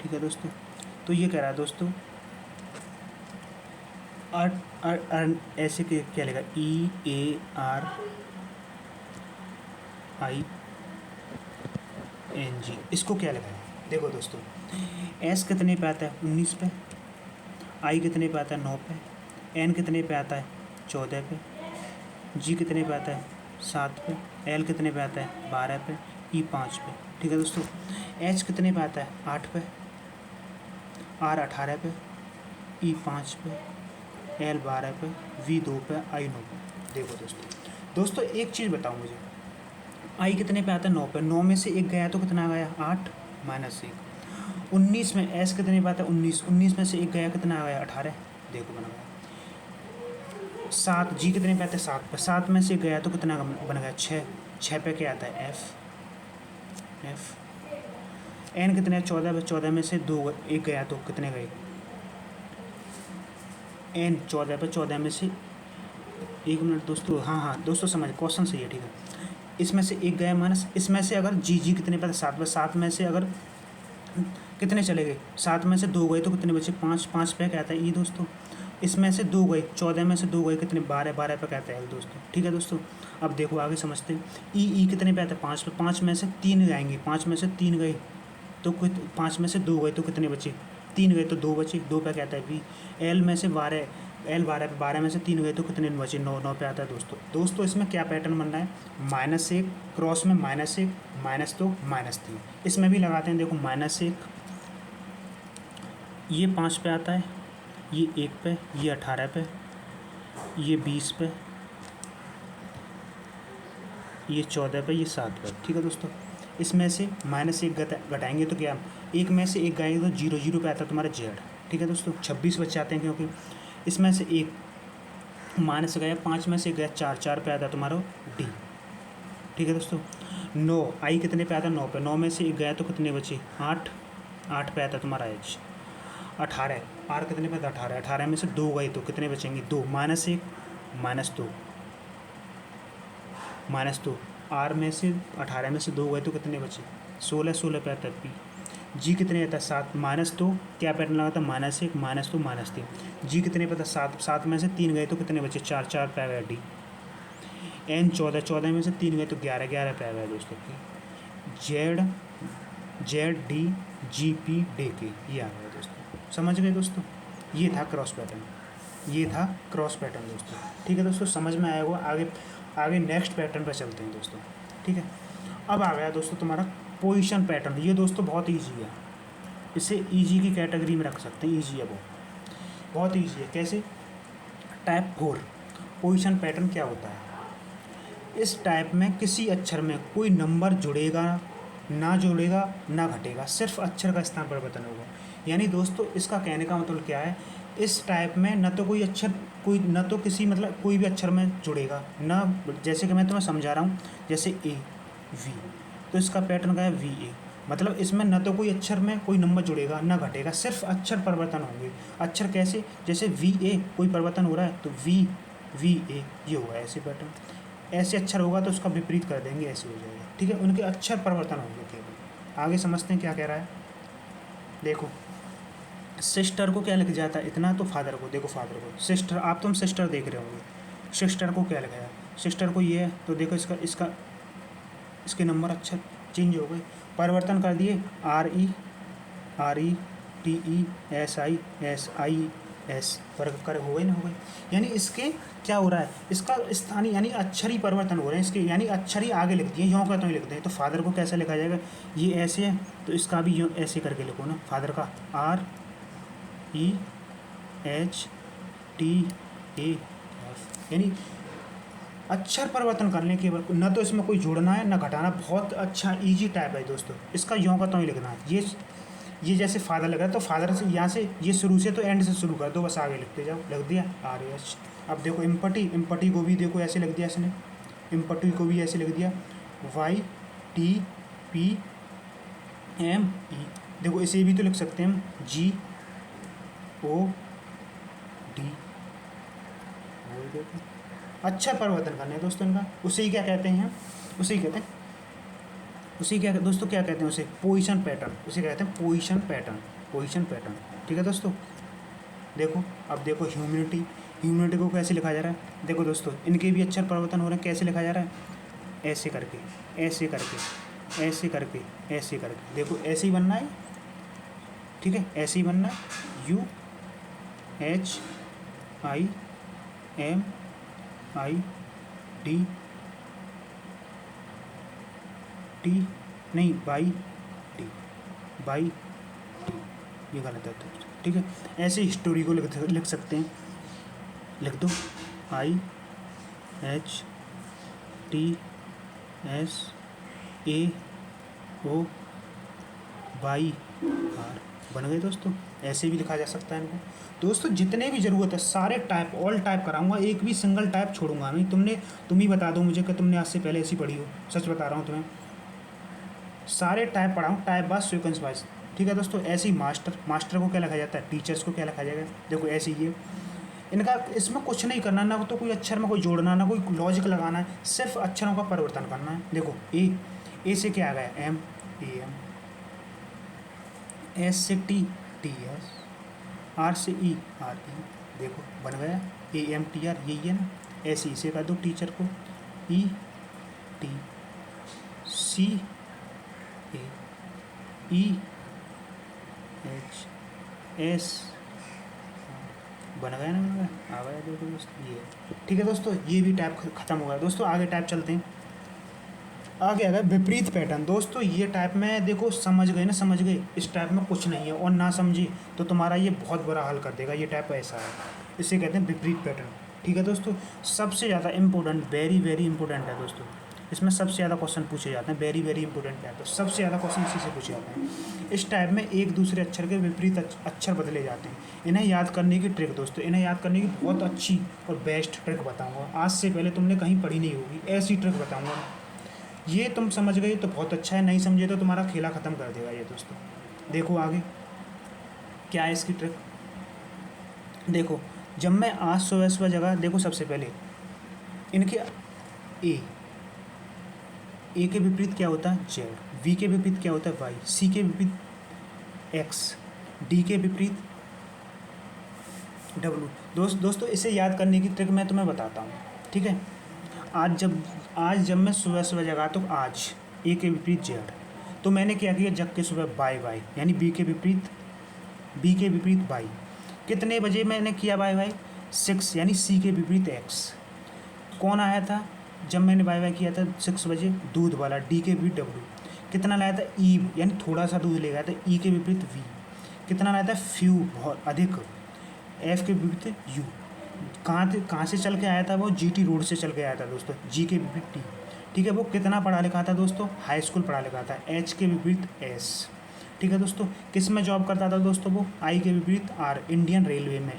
ठीक है दोस्तों। तो ये कह रहा है दोस्तों ऐसे क्या लिखा EARING, इसको क्या लिखा है, देखो दोस्तों S कितने पे आता है 19 पे, I कितने पे आता है 9 पे, N कितने पे आता है 14 पे, G कितने पे आता है 7 पे, L कितने पे आता है 12 पे, E 5 पे, ठीक है दोस्तों। H कितने पे आता है 8 पे, R 18 पे, E 5 पे, L 12 पे, V 2 पे, I 9 पे। देखो दोस्तों एक चीज़ बताओ मुझे, I कितने पे आता है 9 पे, 9 में से 1 गया तो कितना गया 8 माइनस 1, 19 में S कितने पे आता है 19, 19 में से 1 गया कितना गया 18, देखो बना गया 7, G कितने पे आता है 7 पे, 7 में से गया तो कितना बन गया 6, 6 पे क्या आता है F, N कितने 14 पे, 14 में से 2 1 गया तो कितने गए N, 14 पे 14 में से 1 मिनट दोस्तों, हाँ दोस्तों समझ, क्वेश्चन सही है, ठीक है। इसमें से 1 गया माइनस, इसमें से अगर G कितने पे 7 पे, 7 में से अगर कितने चले गए, 7 में से 2 गए तो कितने बचे 5, 5 पे क्या आता है E दोस्तों, इसमें से 2 गए, 14 में से 2 गए कितने, 12, 12 पे कहता है L दोस्तों। ठीक है दोस्तों, अब देखो आगे समझते हैं। ई कितने पे आता है, 5 पे, 5 में से 3 जाएंगे, 5 में से 3 गए तो 5 में से 2 गए तो कितने बचे, 3 गए तो 2 बचे, 2 पे कहता है V। L में से 12, L 12 पे 12 में से 3 गए तो कितने बचे, 9, 9 पे आता है दोस्तों। दोस्तों इसमें क्या पैटर्न बन रहा है, -1 क्रॉस में -1 -2 -3, इसमें भी लगाते हैं। देखो -1 ये 5 पे आता है, ये 1 पे, ये 18 पे, ये 20 पे, ये 14 पे, ये 7 पे। ठीक है दोस्तों, इसमें से -1 घटाएंगे तो क्या, 1 में से 1 गएंगे तो 0, 0 पे आता है तुम्हारा Z। ठीक है दोस्तों, 26 बच जाते हैं क्योंकि इसमें से 1 माइनस गया, 5 में से गया 4, 4 पे आता है तुम्हारा D। ठीक है दोस्तों, 9 I कितने पे आता है, 9 पे, 9 में से 1 गया तो कितने बचे, 8, 8 पे आता है तुम्हारा H। 18 R कितने पे था, 18, 18 में से 2 गए तो कितने बचेंगे, 2, -1 -2 -2, R में से 18 में से 2 गए तो कितने बचे, 16, 16 पे आता है P। G कितने आता है, 7, -2 क्या पैटर्न लगा था, -1 -2 -3। G कितने पे था, 7, 7 में से 3 गए तो कितने बचे, 4, 4 पे आ गया D। N 14, 14 में से 3 गए तो 11, 11 पे आ गया दोस्तों। Z D G P D K ये आ गया दोस्तों, समझ गए दोस्तों। ये था क्रॉस पैटर्न, ये था क्रॉस पैटर्न दोस्तों। ठीक है दोस्तों, समझ में आया होगा। आगे आगे नेक्स्ट पैटर्न पर चलते हैं दोस्तों। ठीक है, अब आ गया दोस्तों तुम्हारा पोजीशन पैटर्न। ये दोस्तों बहुत ईजी है, इसे ईजी की कैटेगरी में रख सकते हैं, ईजी है वो, बहुत ईजी है। कैसे, टाइप 4 पोजीशन पैटर्न क्या होता है, इस टाइप में किसी अक्षर में कोई नंबर जुड़ेगा ना जुड़ेगा ना घटेगा, सिर्फ अक्षर का स्थान परिवर्तन होगा। यानी दोस्तों इसका कहने का मतलब क्या है, इस टाइप में न तो कोई अक्षर, कोई न तो किसी मतलब कोई भी अक्षर में जुड़ेगा ना, जैसे कि मैं तुम्हें समझा रहा हूँ, जैसे A V, तो इसका पैटर्न क्या है VA, मतलब इसमें न तो कोई अक्षर में कोई नंबर जुड़ेगा ना घटेगा, सिर्फ अक्षर परिवर्तन होंगे। अक्षर कैसे, जैसे VA कोई परिवर्तन हो रहा है तो VA ये होगा ऐसे पैटर्न। ऐसे अक्षर होगा तो उसका विपरीत कर देंगे, ऐसे हो जाएगा। ठीक है, उनके अक्षर परिवर्तन होंगे केवल। आगे समझते हैं क्या कह रहा है। देखो सिस्टर को क्या लिख जाता है इतना, तो फादर को, देखो फादर को सिस्टर, आप तुम सिस्टर देख रहे होंगे, सिस्टर को क्या लिखा है, सिस्टर को ये है, तो देखो इसका इसके नंबर अक्षर चेंज हो गए, परिवर्तन कर दिए, RETESISIS वर्ग कर हो गए ना, हो गए। यानी इसके क्या हो रहा है, इसका स्थानीय यानी अक्षर ही परिवर्तन हो रहे हैं इसके, यानी अक्षर ही आगे लिख दिए, यों का तो ही लिखते हैं। तो फादर को कैसे लिखा जाएगा, ये ऐसे है तो इसका भी यूँ ऐसे करके लिखो ना, फादर का REHTAF, यानी अक्षर परिवर्तन करने के बाद न तो इसमें कोई जोड़ना है न घटाना, बहुत अच्छा इजी टाइप है दोस्तों। इसका यों का तो ही लिखना है, ये जैसे फादर लग रहा है तो फादर से यहाँ से ये शुरू से तो एंड से शुरू कर दो, बस आगे लिखते जाओ, लिख दिया RH। अब देखो इम्पटी को भी देखो ऐसे लिख दिया इसने, इम्पटी को भी ऐसे लिख दिया YTPME, देखो इसे भी तो लिख सकते हैं हम GOD। अच्छा परिवर्तन करना है दोस्तों इनका, उसे ही क्या कहते हैं, उसे ही कहते हैं, उसे क्या दोस्तों क्या कहते हैं, उसे पोजीशन पैटर्न, उसे कहते हैं पोजीशन पैटर्न, पोजीशन पैटर्न। ठीक है दोस्तों, देखो अब देखो ह्यूमिनिटी को कैसे लिखा जा रहा है, देखो दोस्तों इनके भी अक्षर परिवर्तन हो रहे हैं, कैसे लिखा जा रहा है, ऐसे करके ऐसे करके ऐसे करके ऐसे करके, देखो ऐसे ही बनना है। ठीक है, ऐसे ही बनना है, UHIMID नहीं बाई टी, ये गलत है तो। ठीक है, ऐसे हिस्टोरी को लिख सकते हैं, लिख दो IHTSAOYR, बन गए दोस्तों। ऐसे भी लिखा जा सकता है इनको दोस्तों, जितने भी ज़रूरत है सारे टाइप ऑल टाइप कराऊंगा, एक भी सिंगल टाइप छोड़ूंगा नहीं। तुम ही बता दो मुझे कि तुमने आज से पहले ऐसी पढ़ी हो, सच बता रहा हूँ तुम्हें, सारे टाइप पढ़ाऊँ, टाइप वाइज सीक्वेंस वाइज। ठीक है दोस्तों, ऐसे ही मास्टर को क्या लिखा जाता है, टीचर्स को क्या लिखा जाएगा, देखो ऐसे ही है इनका, इसमें कुछ नहीं करना, ना तो कोई अक्षर में कोई जोड़ना, ना कोई लॉजिक लगाना है, सिर्फ अक्षरों का परिवर्तन करना है। देखो ए से क्या आ गया AM, S से TS, R से ERE, देखो बन गया AMTR, यही है ना, ऐसे इसे कर दो टीचर को ETCHS, बन गया ना, बन गया, आ गया। देखो दोस्तों ये, ठीक है दोस्तों, ये भी टाइप खत्म हो गया दोस्तों। आगे टाइप चलते हैं। आगे आ गया विपरीत पैटर्न। दोस्तों ये टाइप में देखो, समझ गए ना, समझ गए, इस टाइप में कुछ नहीं है, और ना समझी तो तुम्हारा ये बहुत बुरा हाल कर देगा। ये टाइप ऐसा है, इसे कहते हैं विपरीत पैटर्न। ठीक है दोस्तों, सबसे ज़्यादा इंपॉर्टेंट, वेरी वेरी इंपॉर्टेंट है दोस्तों। इसमें सबसे ज़्यादा क्वेश्चन पूछे जाते हैं, वेरी वेरी इंपॉर्टेंट है, तो सबसे ज़्यादा क्वेश्चन इसी से पूछे जाते हैं। इस टाइप में एक दूसरे अक्षर के विपरीत अक्षर बदले जाते हैं। इन्हें याद करने की ट्रिक दोस्तों, इन्हें याद करने की बहुत अच्छी और बेस्ट ट्रिक बताऊँगा। आज से पहले तुमने कहीं पढ़ी नहीं होगी, ऐसी ट्रिक बताऊँगा। ये तुम समझ गए तो बहुत अच्छा है, नहीं समझे तो तुम्हारा खेला ख़त्म कर देगा ये दोस्तों। देखो आगे क्या है इसकी ट्रिक। देखो, जब मैं आज सुबह सुबह जगह, देखो सबसे पहले इनके ए के विपरीत क्या होता है जेड, बी के विपरीत क्या होता है वाई, सी के विपरीत एक्स, डी के विपरीत डब्लू। दोस्तों इसे याद करने की ट्रिक मैं तुम्हें बताता हूँ, ठीक है। आज जब मैं सुबह सुबह जगा तो आज ए के विपरीत जेड, तो मैंने क्या किया, जग के सुबह बाई वाई, यानी बी के विपरीत बाई। कितने बजे मैंने किया बाई वाई, 6, यानी सी के विपरीत एक्स। कौन आया था जब मैंने बाई वाई किया था 6 बजे, दूध वाला, डी के विपरीत डब्लू। कितना लाया था ई, यानी थोड़ा सा दूध ले गया था, ई के विपरीत वी। कितना लाया था फ्यू, बहुत अधिक, एफ के विपरीत यू। कहाँ से चल के आया था वो, जीटी रोड से चल के आया था दोस्तों, जी के विपरीत टी। ठीक है, वो कितना पढ़ा लिखा था दोस्तों, हाई स्कूल पढ़ा लिखा था, एच के विपरीत एस। ठीक है दोस्तों, किस में जॉब करता था दोस्तों वो, आई के विपरीत आर, इंडियन रेलवे में।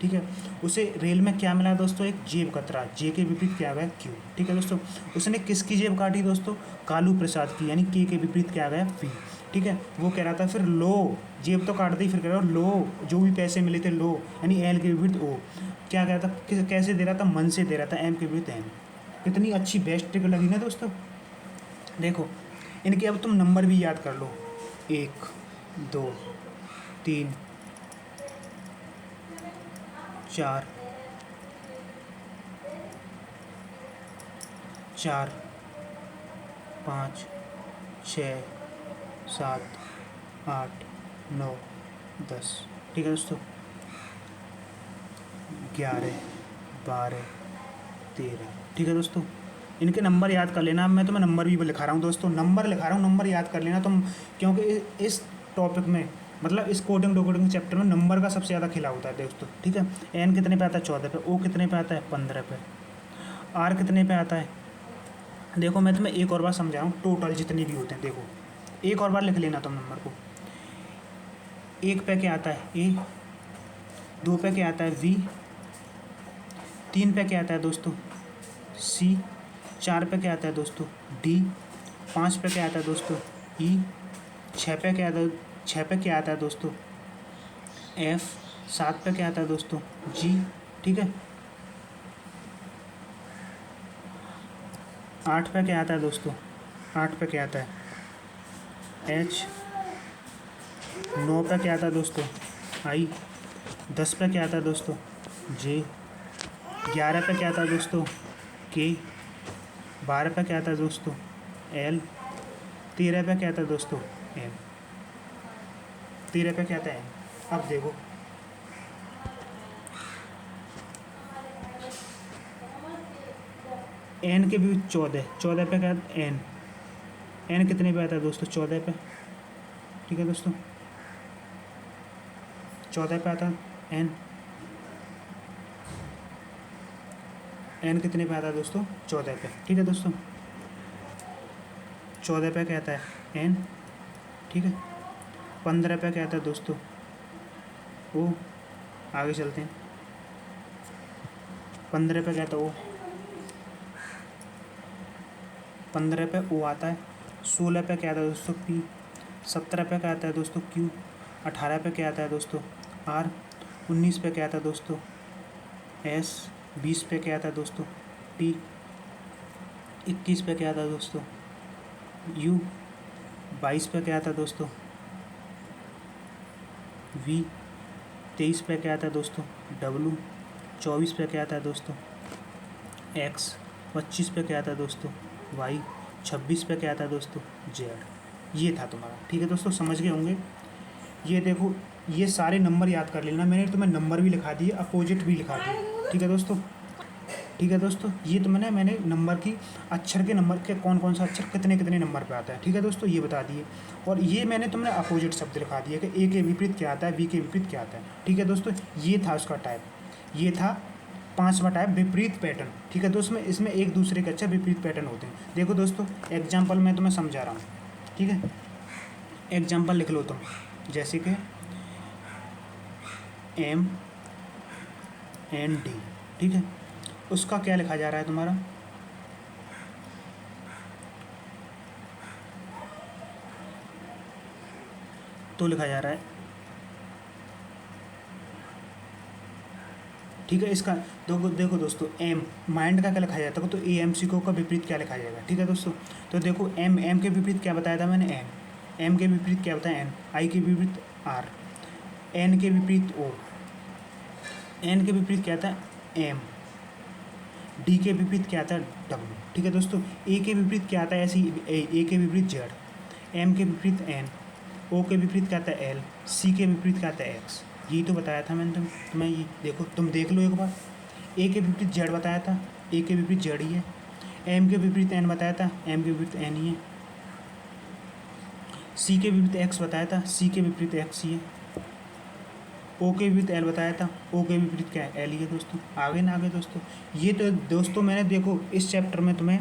ठीक है, उसे रेल में क्या मिला दोस्तों, एक जेब कतरा, जे के विपरीत क्या आ गया क्यू। ठीक है दोस्तों, उसने किसकी जेब काटी दोस्तों, कालू प्रसाद की, यानी के विपरीत क्या आ गया पी। ठीक है, वो कह रहा था फिर लो, जेब तो काट दी, फिर कह रहा लो जो भी पैसे मिले थे लो, यानी एल के विपरीत ओ। क्या कह रहा था, कैसे दे रहा था, मन से दे रहा था, एम के विपरीत एम। कितनी अच्छी बेस्ट ट्रिक लगी ना दोस्तों। देखो इनके अब तुम नंबर भी याद कर लो, 1 2 3 4 4 5 6 7 8 9 10। ठीक है दोस्तों, 11 12 13। ठीक है दोस्तों, इनके नंबर याद कर लेना। मैं तुम्हें नंबर भी लिखा रहा हूँ दोस्तों, नंबर याद कर लेना तुम, क्योंकि इस टॉपिक में, मतलब इस कोडिंग डोकोडिंग चैप्टर में नंबर का सबसे ज़्यादा खेला होता है दोस्तों। ठीक है, एन कितने पे आता है, 14 पे, ओ कितने पे आता है, 15 पे, आर कितने पे आता है। देखो मैं तुम्हें एक और बार समझा रहा हूँ, टोटल जितने भी होते हैं, देखो एक और बार लिख लेना तुम नंबर को। 1 पे क्या आता है ए, 2 पे क्या आता है वी, 3 पे क्या आता है दोस्तों सी, 4 पे क्या आता है दोस्तों डी, 5 पे क्या आता है दोस्तों ई, 6 पे क्या आता है दोस्तों एफ, 7 पे क्या आता है दोस्तों जी। ठीक है, 8 पे क्या आता है दोस्तों, 8 पे क्या आता है एच, 9 पे क्या आता है दोस्तों आई, 10 पे क्या आता है दोस्तों जे, 11 पे क्या आता है दोस्तों के, 12 पे क्या आता है दोस्तों एल, 13 पे क्या आता है दोस्तों एम। 13 पे क्या आता है एम। अब देखो एन के भी 14 पे क्या एन, एन कितने पे आता है दोस्तों 14 पे। ठीक है दोस्तों, 14 पे आता है एन, एन कितने पे आता है दोस्तों 14 पे। ठीक है दोस्तों, 14 पे क्या आता है एन। ठीक है, 15 पे क्या आता है दोस्तों ओ, आगे चलते हैं। 15 पे क्या आता है ओ, 15 पे ओ आता है। 16 पे क्या आता है दोस्तों पी, 17 पे क्या आता है दोस्तों क्यू, 18 पे क्या आता है दोस्तों आर, 19 पे क्या आता है दोस्तों एस, 20 पे क्या आता है दोस्तों टी, 21 पे क्या आता है दोस्तों यू, 22 पे क्या आता है दोस्तों वी। 23 पे क्या आता है दोस्तों W, 24 पे क्या आता है दोस्तों X, 25 पे क्या आता है दोस्तों Y, 26 पे क्या आता है दोस्तों Z। ये था तुम्हारा। ठीक है दोस्तों, समझ गए होंगे। ये देखो, ये सारे नंबर याद कर लेना, मैंने तुम्हें नंबर भी लिखा दिए, अपोजिट भी लिखा दिए। ठीक है दोस्तों, ठीक है दोस्तों, ये तो मैंने नंबर की अक्षर के नंबर के कौन कौन सा अक्षर कितने कितने नंबर पे आता है। ठीक है दोस्तों, ये बता दिए। और ये मैंने तुमने अपोजिट शब्द लिखा दिया कि ए के विपरीत क्या आता है, बी के विपरीत क्या आता है। ठीक है दोस्तों, ये था उसका टाइप, ये था 5वां टाइप, विपरीत पैटर्न। ठीक है दोस्तों, इसमें एक दूसरे के अक्षर विपरीत पैटर्न होते हैं। देखो दोस्तों, एग्जाम्पल मैं तुम्हें समझा रहा हूँ। ठीक है, एग्जाम्पल लिख लो तुम, जैसे कि MND। ठीक है, उसका क्या लिखा जा रहा है तुम्हारा, तो लिखा जा रहा है। ठीक है, इसका देखो दोस्तों, एम माइंड का क्या लिखा जाता है, तो AMC का विपरीत क्या लिखा जाएगा। ठीक है दोस्तों, तो देखो एम के विपरीत क्या बताया था मैंने, एम के विपरीत क्या बताया एन, आई के विपरीत R, एन के विपरीत O, एन के विपरीत क्या था एम, डी के विपरीत क्या आता है W। ठीक है दोस्तों, ए के विपरीत क्या आता है, ऐसी ए के विपरीत Z, एम के विपरीत N, ओ के विपरीत क्या आता है L, सी के विपरीत क्या आता है X। यही तो बताया था मैंने तुम्हें। ये देखो, तुम देख लो एक बार, ए के विपरीत Z बताया था, ए के विपरीत Z ही है। एम के विपरीत N बताया था, एम के विपरीत N ही है। सी के विपरीत X बताया था, सी के विपरीत X ही है। ओ के विपरीत L बताया था, ओ के विपरीत क्या है L ही है दोस्तों। आगे ना आगे दोस्तों, ये तो दोस्तों मैंने देखो इस चैप्टर में तुम्हें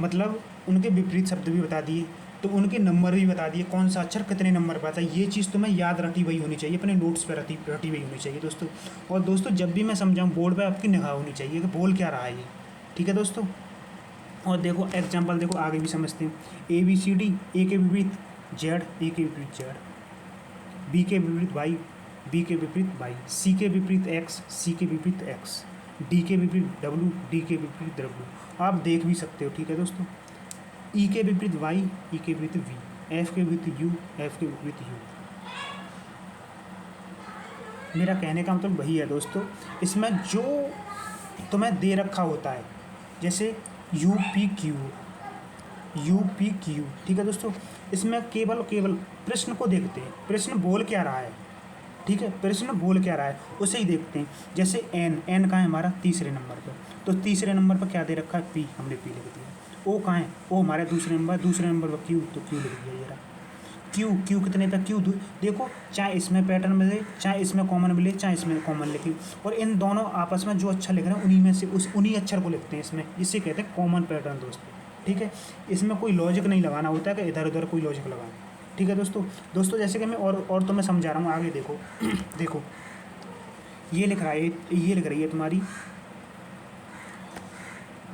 मतलब उनके विपरीत शब्द भी बता दिए, तो उनके नंबर भी बता दिए, कौन सा अक्षर कितने नंबर पर आता है। ये चीज़ तुम्हें याद रटी हुई होनी चाहिए, अपने नोट्स पर रटी हुई होनी चाहिए दोस्तों। और दोस्तों, जब भी मैं समझाऊँ बोर्ड पर आपकी निगाह होनी चाहिए कि बोल क्या रहा है ये। ठीक है दोस्तों, और देखो एग्जाम्पल देखो, आगे भी समझते हैं। ABCD, ए के विपरीत Z, ए के विपरीत Z, बी के विपरीत Y, बी के विपरीत Y, सी के विपरीत X, सी के विपरीत X, डी के विपरीत W, डी के विपरीत W। आप देख भी सकते हो। ठीक है दोस्तों, ई के विपरीत Y, ई के विपरीत V, एफ के विपरीत U, एफ के विपरीत U। मेरा कहने का मतलब वही है दोस्तों, इसमें जो तुम्हें दे रखा होता है, जैसे UPQ, ठीक है दोस्तों, इसमें केवल प्रश्न को देखते हैं, प्रश्न बोल क्या रहा है। ठीक है, प्रश्न बोल क्या रहा है उसे ही देखते हैं। जैसे एन कहाँ है हमारा, तीसरे नंबर पर, तो तीसरे नंबर पर क्या दे रखा है P, हमने P लिख दिया। ओ कहाँ है, ओ हमारे दूसरे नंबर पर Q, तो Q लिख दिया जरा। Q कितने पे Q, देखो चाहे इसमें पैटर्न मिले, चाहे इसमें कॉमन मिले, चाहे इसमें कॉमन लिखे, और इन दोनों आपस में जो अच्छा लिख रहे हैं उन्हीं में से उन्हीं अक्षर को लिखते हैं इसमें, इसे कहते हैं कॉमन पैटर्न दोस्तों। ठीक है, इसमें कोई लॉजिक नहीं लगाना होता है कि इधर उधर कोई लॉजिक लगाना। ठीक है दोस्तों, जैसे कि मैं और तो मैं समझा रहा हूँ, आगे देखो देखो, ये लिख रहा है, ये लिख रही है तुम्हारी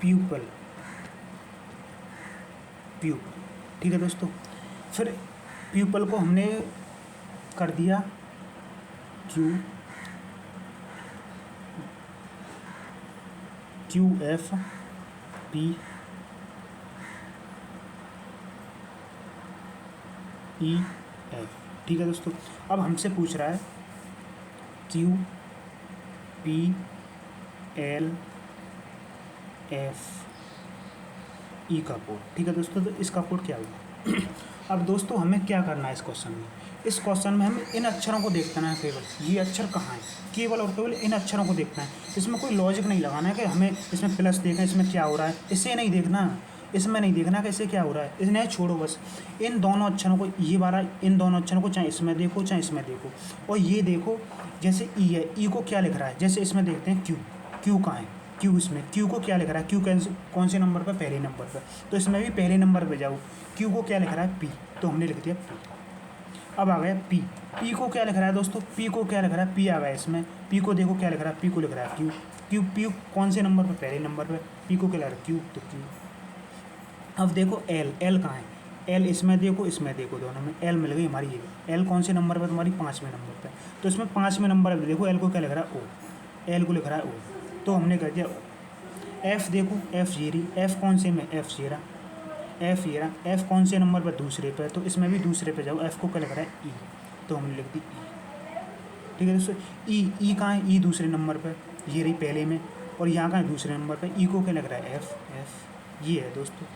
प्यूपल। ठीक है दोस्तों, फिर प्यूपल को हमने कर दिया QFP EF। ठीक है दोस्तों, अब हमसे पूछ रहा है QPLFE का कोड। ठीक है दोस्तों, तो इसका कोड क्या होगा। अब दोस्तों, हमें क्या करना है इस क्वेश्चन में, हमें इन अक्षरों को देखना है, केवल ये अक्षर कहाँ है, केवल और केवल इन अक्षरों को देखना है। इसमें कोई लॉजिक नहीं लगाना है कि हमें इसमें प्लस देखना है, इसमें क्या हो रहा है, इसे नहीं देखना, इसमें नहीं देखना कि इससे क्या हो रहा है, इन्हें छोड़ो, बस इन दोनों अक्षरों को, ये वाला इन दोनों अक्षरों को चाहे इसमें देखो चाहे इसमें देखो, और ये देखो जैसे ई है, ई को क्या लिख रहा है, जैसे इसमें देखते हैं क्यू कहाँ है, इसमें क्यू को क्या लिख रहा है, क्यू कौन से नंबर पर, पहले नंबर पर, तो इसमें भी पहले नंबर पर जाओ, क्यू को क्या लिख रहा है P, तो हमने लिख दिया P। अब आ गया P को क्या लिख रहा है दोस्तों, P को क्या लिख रहा है, P आ गया इसमें, P को देखो क्या लिख रहा है, P को लिख रहा है Q कौन से नंबर पर, पहले नंबर पर, P को क्या लिख रहा है Q, तो Q। अब देखो L कहाँ है, L इसमें देखो इसमें देखो, दोनों में L मिल गई हमारी, ये L कौन से नंबर पर, तुम्हारी 5वें नंबर पर, तो इसमें 5वें नंबर पर देखो L को क्या लिख रहा है O, L को लिख रहा है O, तो हमने कर दिया O। F देखो, F जीरी, F कौन से में, F जीरा, F कौन से नंबर पर, दूसरे पर, तो इसमें भी दूसरे पर जाओ, F को क्या लिख रहा है E, तो हमने लिख दी E। ठीक है दोस्तों। ई कहाँ है, ई दूसरे नंबर पर, ये रही पहले में, और यहाँ कहाँ है दूसरे नंबर पर। ई को क्या लग रहा है, एफ एफ, ये है दोस्तों,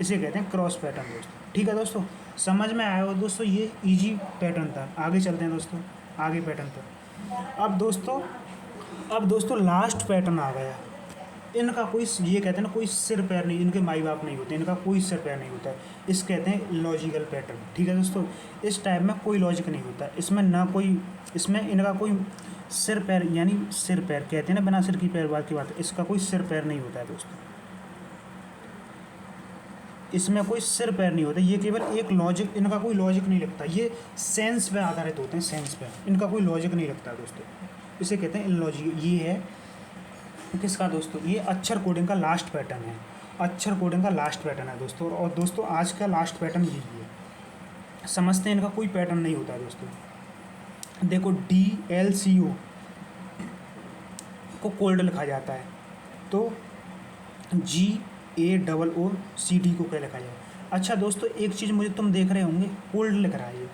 इसे कहते हैं क्रॉस पैटर्न दोस्तों। ठीक है दोस्तों, समझ में आया हो दोस्तों, ये इजी पैटर्न था। आगे चलते हैं दोस्तों, आगे पैटर्न पर। अब दोस्तों लास्ट पैटर्न आ गया। इनका कोई, ये कहते हैं ना, कोई सिर पैर नहीं, इनके माई बाप नहीं होते, इनका कोई सिर पैर नहीं होता है। इस कहते हैं लॉजिकल पैटर्न। ठीक है दोस्तों, इस टाइप में कोई लॉजिक नहीं होता, इसमें ना कोई, इसमें इनका कोई सिर पैर, यानी सिर पैर कहते हैं ना, बिना सिर की पैर बात की बात है, इसका कोई सिर पैर नहीं होता है दोस्तों, इसमें कोई सिर पैर नहीं होता। ये केवल एक लॉजिक, इनका कोई लॉजिक नहीं लगता, ये सेंस पे आधारित होते हैं, सेंस पे, इनका कोई लॉजिक नहीं लगता दोस्तों, इसे कहते हैं इलॉजिक। ये है किसका दोस्तों, ये अक्षर कोडिंग का लास्ट पैटर्न है, अक्षर कोडिंग का लास्ट पैटर्न है दोस्तों। और दोस्तों आज का लास्ट पैटर्न यही है, समझते हैं, इनका कोई पैटर्न नहीं होता है दोस्तों। देखो DLCO को कोल्ड लिखा जाता है, तो GAOOCD को क्या लिखा जाए। अच्छा दोस्तों, एक चीज़ मुझे तुम देख रहे होंगे, कोल्ड लिख रहा है ये,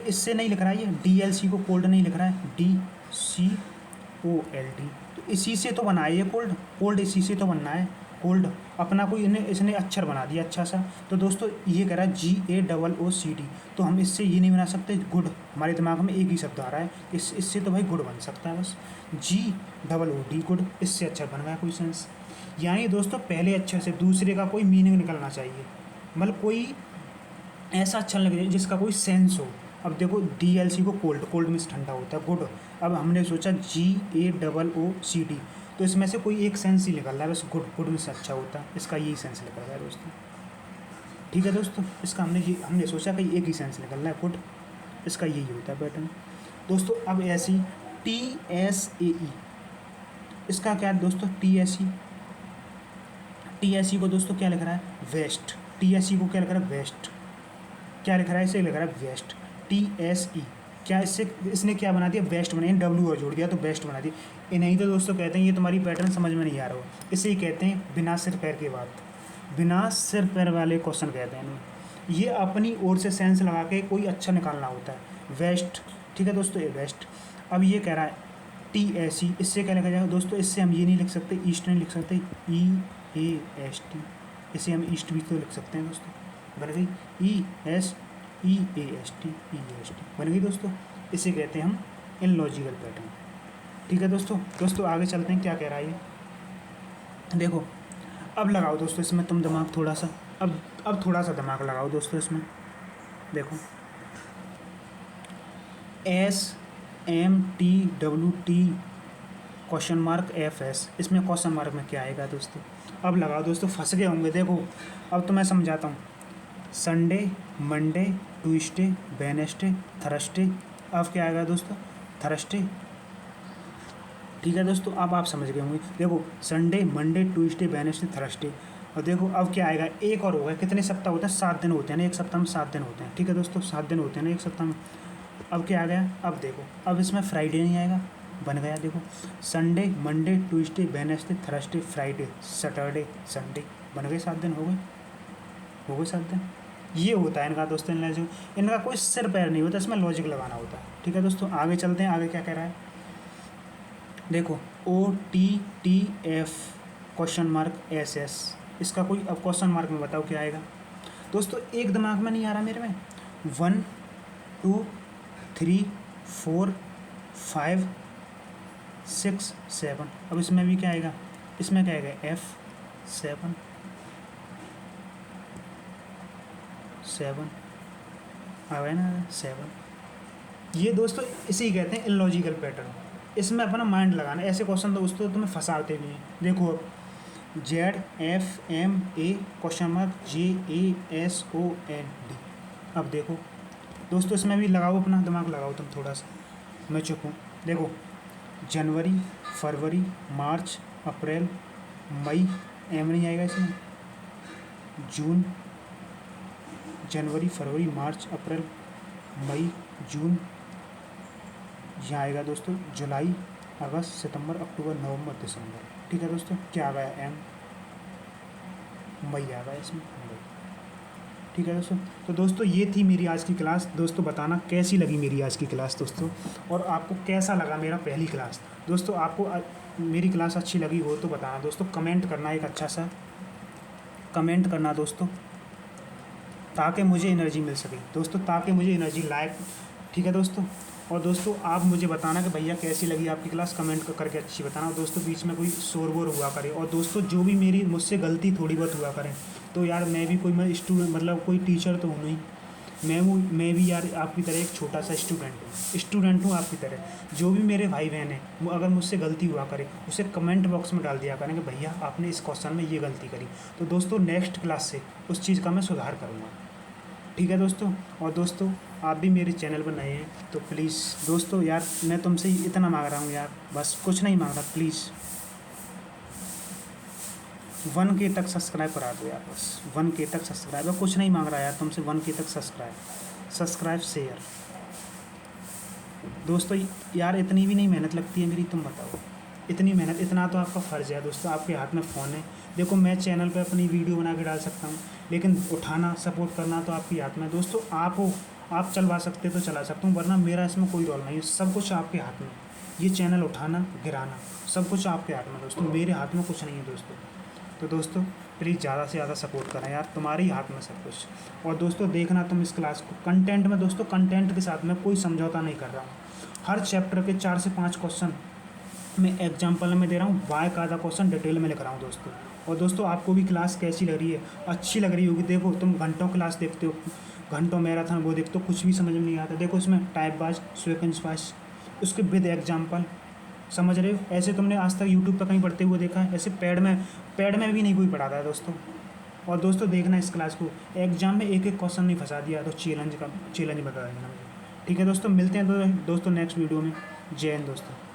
इससे नहीं लिख रहा है, ये DLC को कोल्ड नहीं लिख रहा है, DCOLD, तो इसी से तो बना है ये कोल्ड इसी से तो बनना है कोल्ड, अपना कोई इसने अक्षर बना दिया अच्छा सा। तो दोस्तों ये कह रहा है GAOOCD, तो हम इससे ये नहीं बना सकते गुड, हमारे दिमाग में एक ही शब्द आ रहा है, इससे तो भाई गुड बन सकता है बस, GOOD गुड, इससे अक्षर बन गया, कोई सेंस। यानी दोस्तों पहले अक्षर से दूसरे का कोई मीनिंग निकलना चाहिए, मतलब कोई ऐसा अक्षर लग जाए जिसका कोई सेंस हो। अब देखो DLC को कोल्ड मीन्स ठंडा होता है, गुड। अब हमने सोचा GAOOCD, तो इसमें से कोई एक सेंस ही निकल रहा है बस, गुड मीन्स अच्छा होता है, इसका यही सेंस निकल रहा है दोस्तों। ठीक है दोस्तों, इसका हमने सोचा कि एक ही सेंस निकल रहा है, गुड, इसका यही होता है पैटर्न दोस्तों। अब ऐसी TSAE, इसका क्या है दोस्तों, TSE को दोस्तों क्या लिख रहा है, वेस्ट। TSE को क्या लिख रहा है, वेस्ट, क्या लिख रहा है, इसे लिख रहा है वेस्ट। TSE क्या, इसने क्या बना दिया, वेस्ट बना, W और जोड़ दिया तो वेस्ट बना दिया। नहीं तो दोस्तों कहते हैं ये तुम्हारी पैटर्न समझ में नहीं आ रहा हो, इसे ही कहते हैं बिना सिर पैर की बात, बिना सिर पैर वाले क्वेश्चन कहते हैं इन्हें। ये अपनी ओर से सेंस लगा के कोई अच्छा निकालना होता है, वेस्ट। ठीक है दोस्तों, ये वेस्ट। अब ये कह रहा है TSE, इससे क्या लिखा जाएगा दोस्तों, इससे हम ये नहीं लिख सकते, ईस्ट नहीं लिख सकते, EAST, इसे हम ईस्ट भी तो लिख सकते हैं दोस्तों, बन गई EAST बन गई दोस्तों, इसे कहते हैं हम इलॉजिकल पैटर्न। ठीक है दोस्तों आगे चलते हैं, क्या कह रहा है ये देखो। अब लगाओ दोस्तों इसमें तुम दिमाग थोड़ा सा, अब थोड़ा सा दिमाग लगाओ दोस्तों इसमें, देखो SMTWT (FS), इसमें क्वेश्चन मार्क में क्या आएगा दोस्तों, अब लगाओ दोस्तों, फंस गए होंगे। देखो अब तो मैं समझाता हूँ, Sunday, Monday, Tuesday, Wednesday, Thursday, अब क्या आएगा दोस्तों, थर्सडे। ठीक है दोस्तों, अब आप समझ गए होंगे। देखो Sunday, Monday, Tuesday, Wednesday, Thursday, और देखो अब क्या आएगा, एक और होगा। कितने सप्ताह होते हैं, 7 दिन होते हैं ना, एक सप्ताह में 7 दिन होते हैं। ठीक है दोस्तों, 7 दिन होते हैं ना एक सप्ताह में। अब क्या आ गया, अब देखो, अब इसमें फ्राइडे नहीं आएगा, बन गया देखो, Sunday, Monday, Tuesday, Wednesday, Thursday, Friday, Saturday, Sunday, बन गए 7 दिन, हो गए 7 दिन। ये होता है इनका दोस्तों, इनका कोई सिर पैर नहीं होता, इसमें लॉजिक लगाना होता है। ठीक है दोस्तों, आगे चलते हैं, आगे क्या कह रहा है देखो, OTTF (SS), इसका कोई, अब क्वेश्चन मार्क में बताओ क्या आएगा दोस्तों, एक दिमाग में नहीं आ रहा मेरे में, 1 2 3 4 5 6 7, अब इसमें भी क्या आएगा, इसमें क्या आएगा, F7 आ गया ना 7। ये दोस्तों इसे ही कहते हैं इलॉजिकल पैटर्न, इसमें अपना माइंड लगाना। ऐसे क्वेश्चन दोस्तों तुम्हें फंसाते भी हैं। देखो अब ZFMA (JASOND), अब देखो दोस्तों इसमें भी लगाओ, अपना दिमाग लगाओ तुम थोड़ा सा, मैं चुप हूँ। देखो जनवरी, फरवरी, मार्च, अप्रैल, मई, एम नहीं आएगा इसमें, जून, जनवरी, फरवरी, मार्च, अप्रैल, मई, जून, यहाँ आएगा दोस्तों जुलाई, अगस्त, सितंबर, अक्टूबर, नवंबर, दिसंबर। ठीक है दोस्तों, क्या आ गया, एम, मई आ गया इसमें, मई। ठीक ठीक है दोस्तों। तो दोस्तों ये थी मेरी आज की क्लास। दोस्तों बताना कैसी लगी मेरी आज की क्लास दोस्तों, और आपको कैसा लगा मेरा पहली क्लास। दोस्तों आपको मेरी क्लास अच्छी लगी हो तो बताना दोस्तों, कमेंट करना, एक अच्छा सा कमेंट करना दोस्तों, ताकि मुझे एनर्जी मिल सके दोस्तों, ताकि मुझे एनर्जी लायक, ठीक है दोस्तों। और दोस्तों आप मुझे बताना कि भैया कैसी लगी आपकी क्लास, कमेंट करके अच्छी बताना। और दोस्तों बीच में कोई शोर वोर हुआ करे, और दोस्तों जो भी मेरी मुझसे गलती थोड़ी बहुत हुआ करें, तो यार मैं भी कोई, मैं स्टूडेंट मतलब कोई टीचर तो हूँ नहीं, मैं भी यार आपकी तरह एक छोटा सा स्टूडेंट हूँ आपकी तरह। जो भी मेरे भाई बहन हैं, वो अगर मुझसे गलती हुआ करे उसे कमेंट बॉक्स में डाल दिया करें कि भैया आपने इस क्वेश्चन में ये गलती करी। तो दोस्तों नेक्स्ट क्लास से उस चीज़ का मैं सुधार करूँगा, ठीक है दोस्तों। और दोस्तों आप भी मेरे चैनल पर नए हैं तो प्लीज़ दोस्तों यार मैं तुमसे इतना मांग रहा हूँ यार, बस कुछ नहीं मांग रहा, प्लीज़ 1K तक सब्सक्राइब करा दो यार, बस 1K तक सब्सक्राइब, कुछ नहीं मांग रहा यार तुमसे, 1K तक सब्सक्राइब शेयर। दोस्तों यार इतनी भी नहीं मेहनत लगती है मेरी, तुम बताओ, इतनी मेहनत, इतना तो आपका फ़र्ज़ है दोस्तों, आपके हाथ में फ़ोन है। देखो मैं चैनल पे अपनी वीडियो बना के डाल सकता हूँ, लेकिन उठाना सपोर्ट करना तो आपके हाथ में है दोस्तों। आप हो, आप चलवा सकते तो चला सकता हूँ, वरना मेरा इसमें कोई रोल नहीं है, सब कुछ आपके हाथ में। ये चैनल उठाना गिराना सब कुछ आपके हाथ में दोस्तों, मेरे हाथ में कुछ नहीं है दोस्तों। तो दोस्तों प्लीज़ ज़्यादा से ज़्यादा सपोर्ट करें यार, तुम्हारे ही हाथ में सब कुछ। और दोस्तों देखना तुम इस क्लास को कंटेंट में, दोस्तों कंटेंट के साथ में कोई समझौता नहीं कर रहा हूँ। हर चैप्टर के 4 से 5 क्वेश्चन मैं एग्जाम्पल में दे रहा हूँ, बाय का आधा क्वेश्चन डिटेल में लिख रहा हूँ दोस्तों। और दोस्तों आपको भी क्लास कैसी लग रही है, अच्छी लग रही होगी। देखो तुम घंटों क्लास देखते हो, घंटों मैराथन वो देखते हो, कुछ भी समझ में नहीं आता। देखो इसमें टाइप बाज, सीक्वेंस बाज, उसके विद एग्जाम्पल, समझ रहे हो। ऐसे तुमने आज तक यूट्यूब पर कहीं पढ़ते हुए देखा है? ऐसे पैड में भी नहीं कोई पढ़ाता है दोस्तों। और दोस्तों देखना इस क्लास को, एग्जाम में एक क्वेश्चन नहीं फंसा दिया तो चैलेंज बता देना मुझे, ठीक है दोस्तों। मिलते हैं दोस्तों नेक्स्ट वीडियो में। जय हिंद दोस्तों।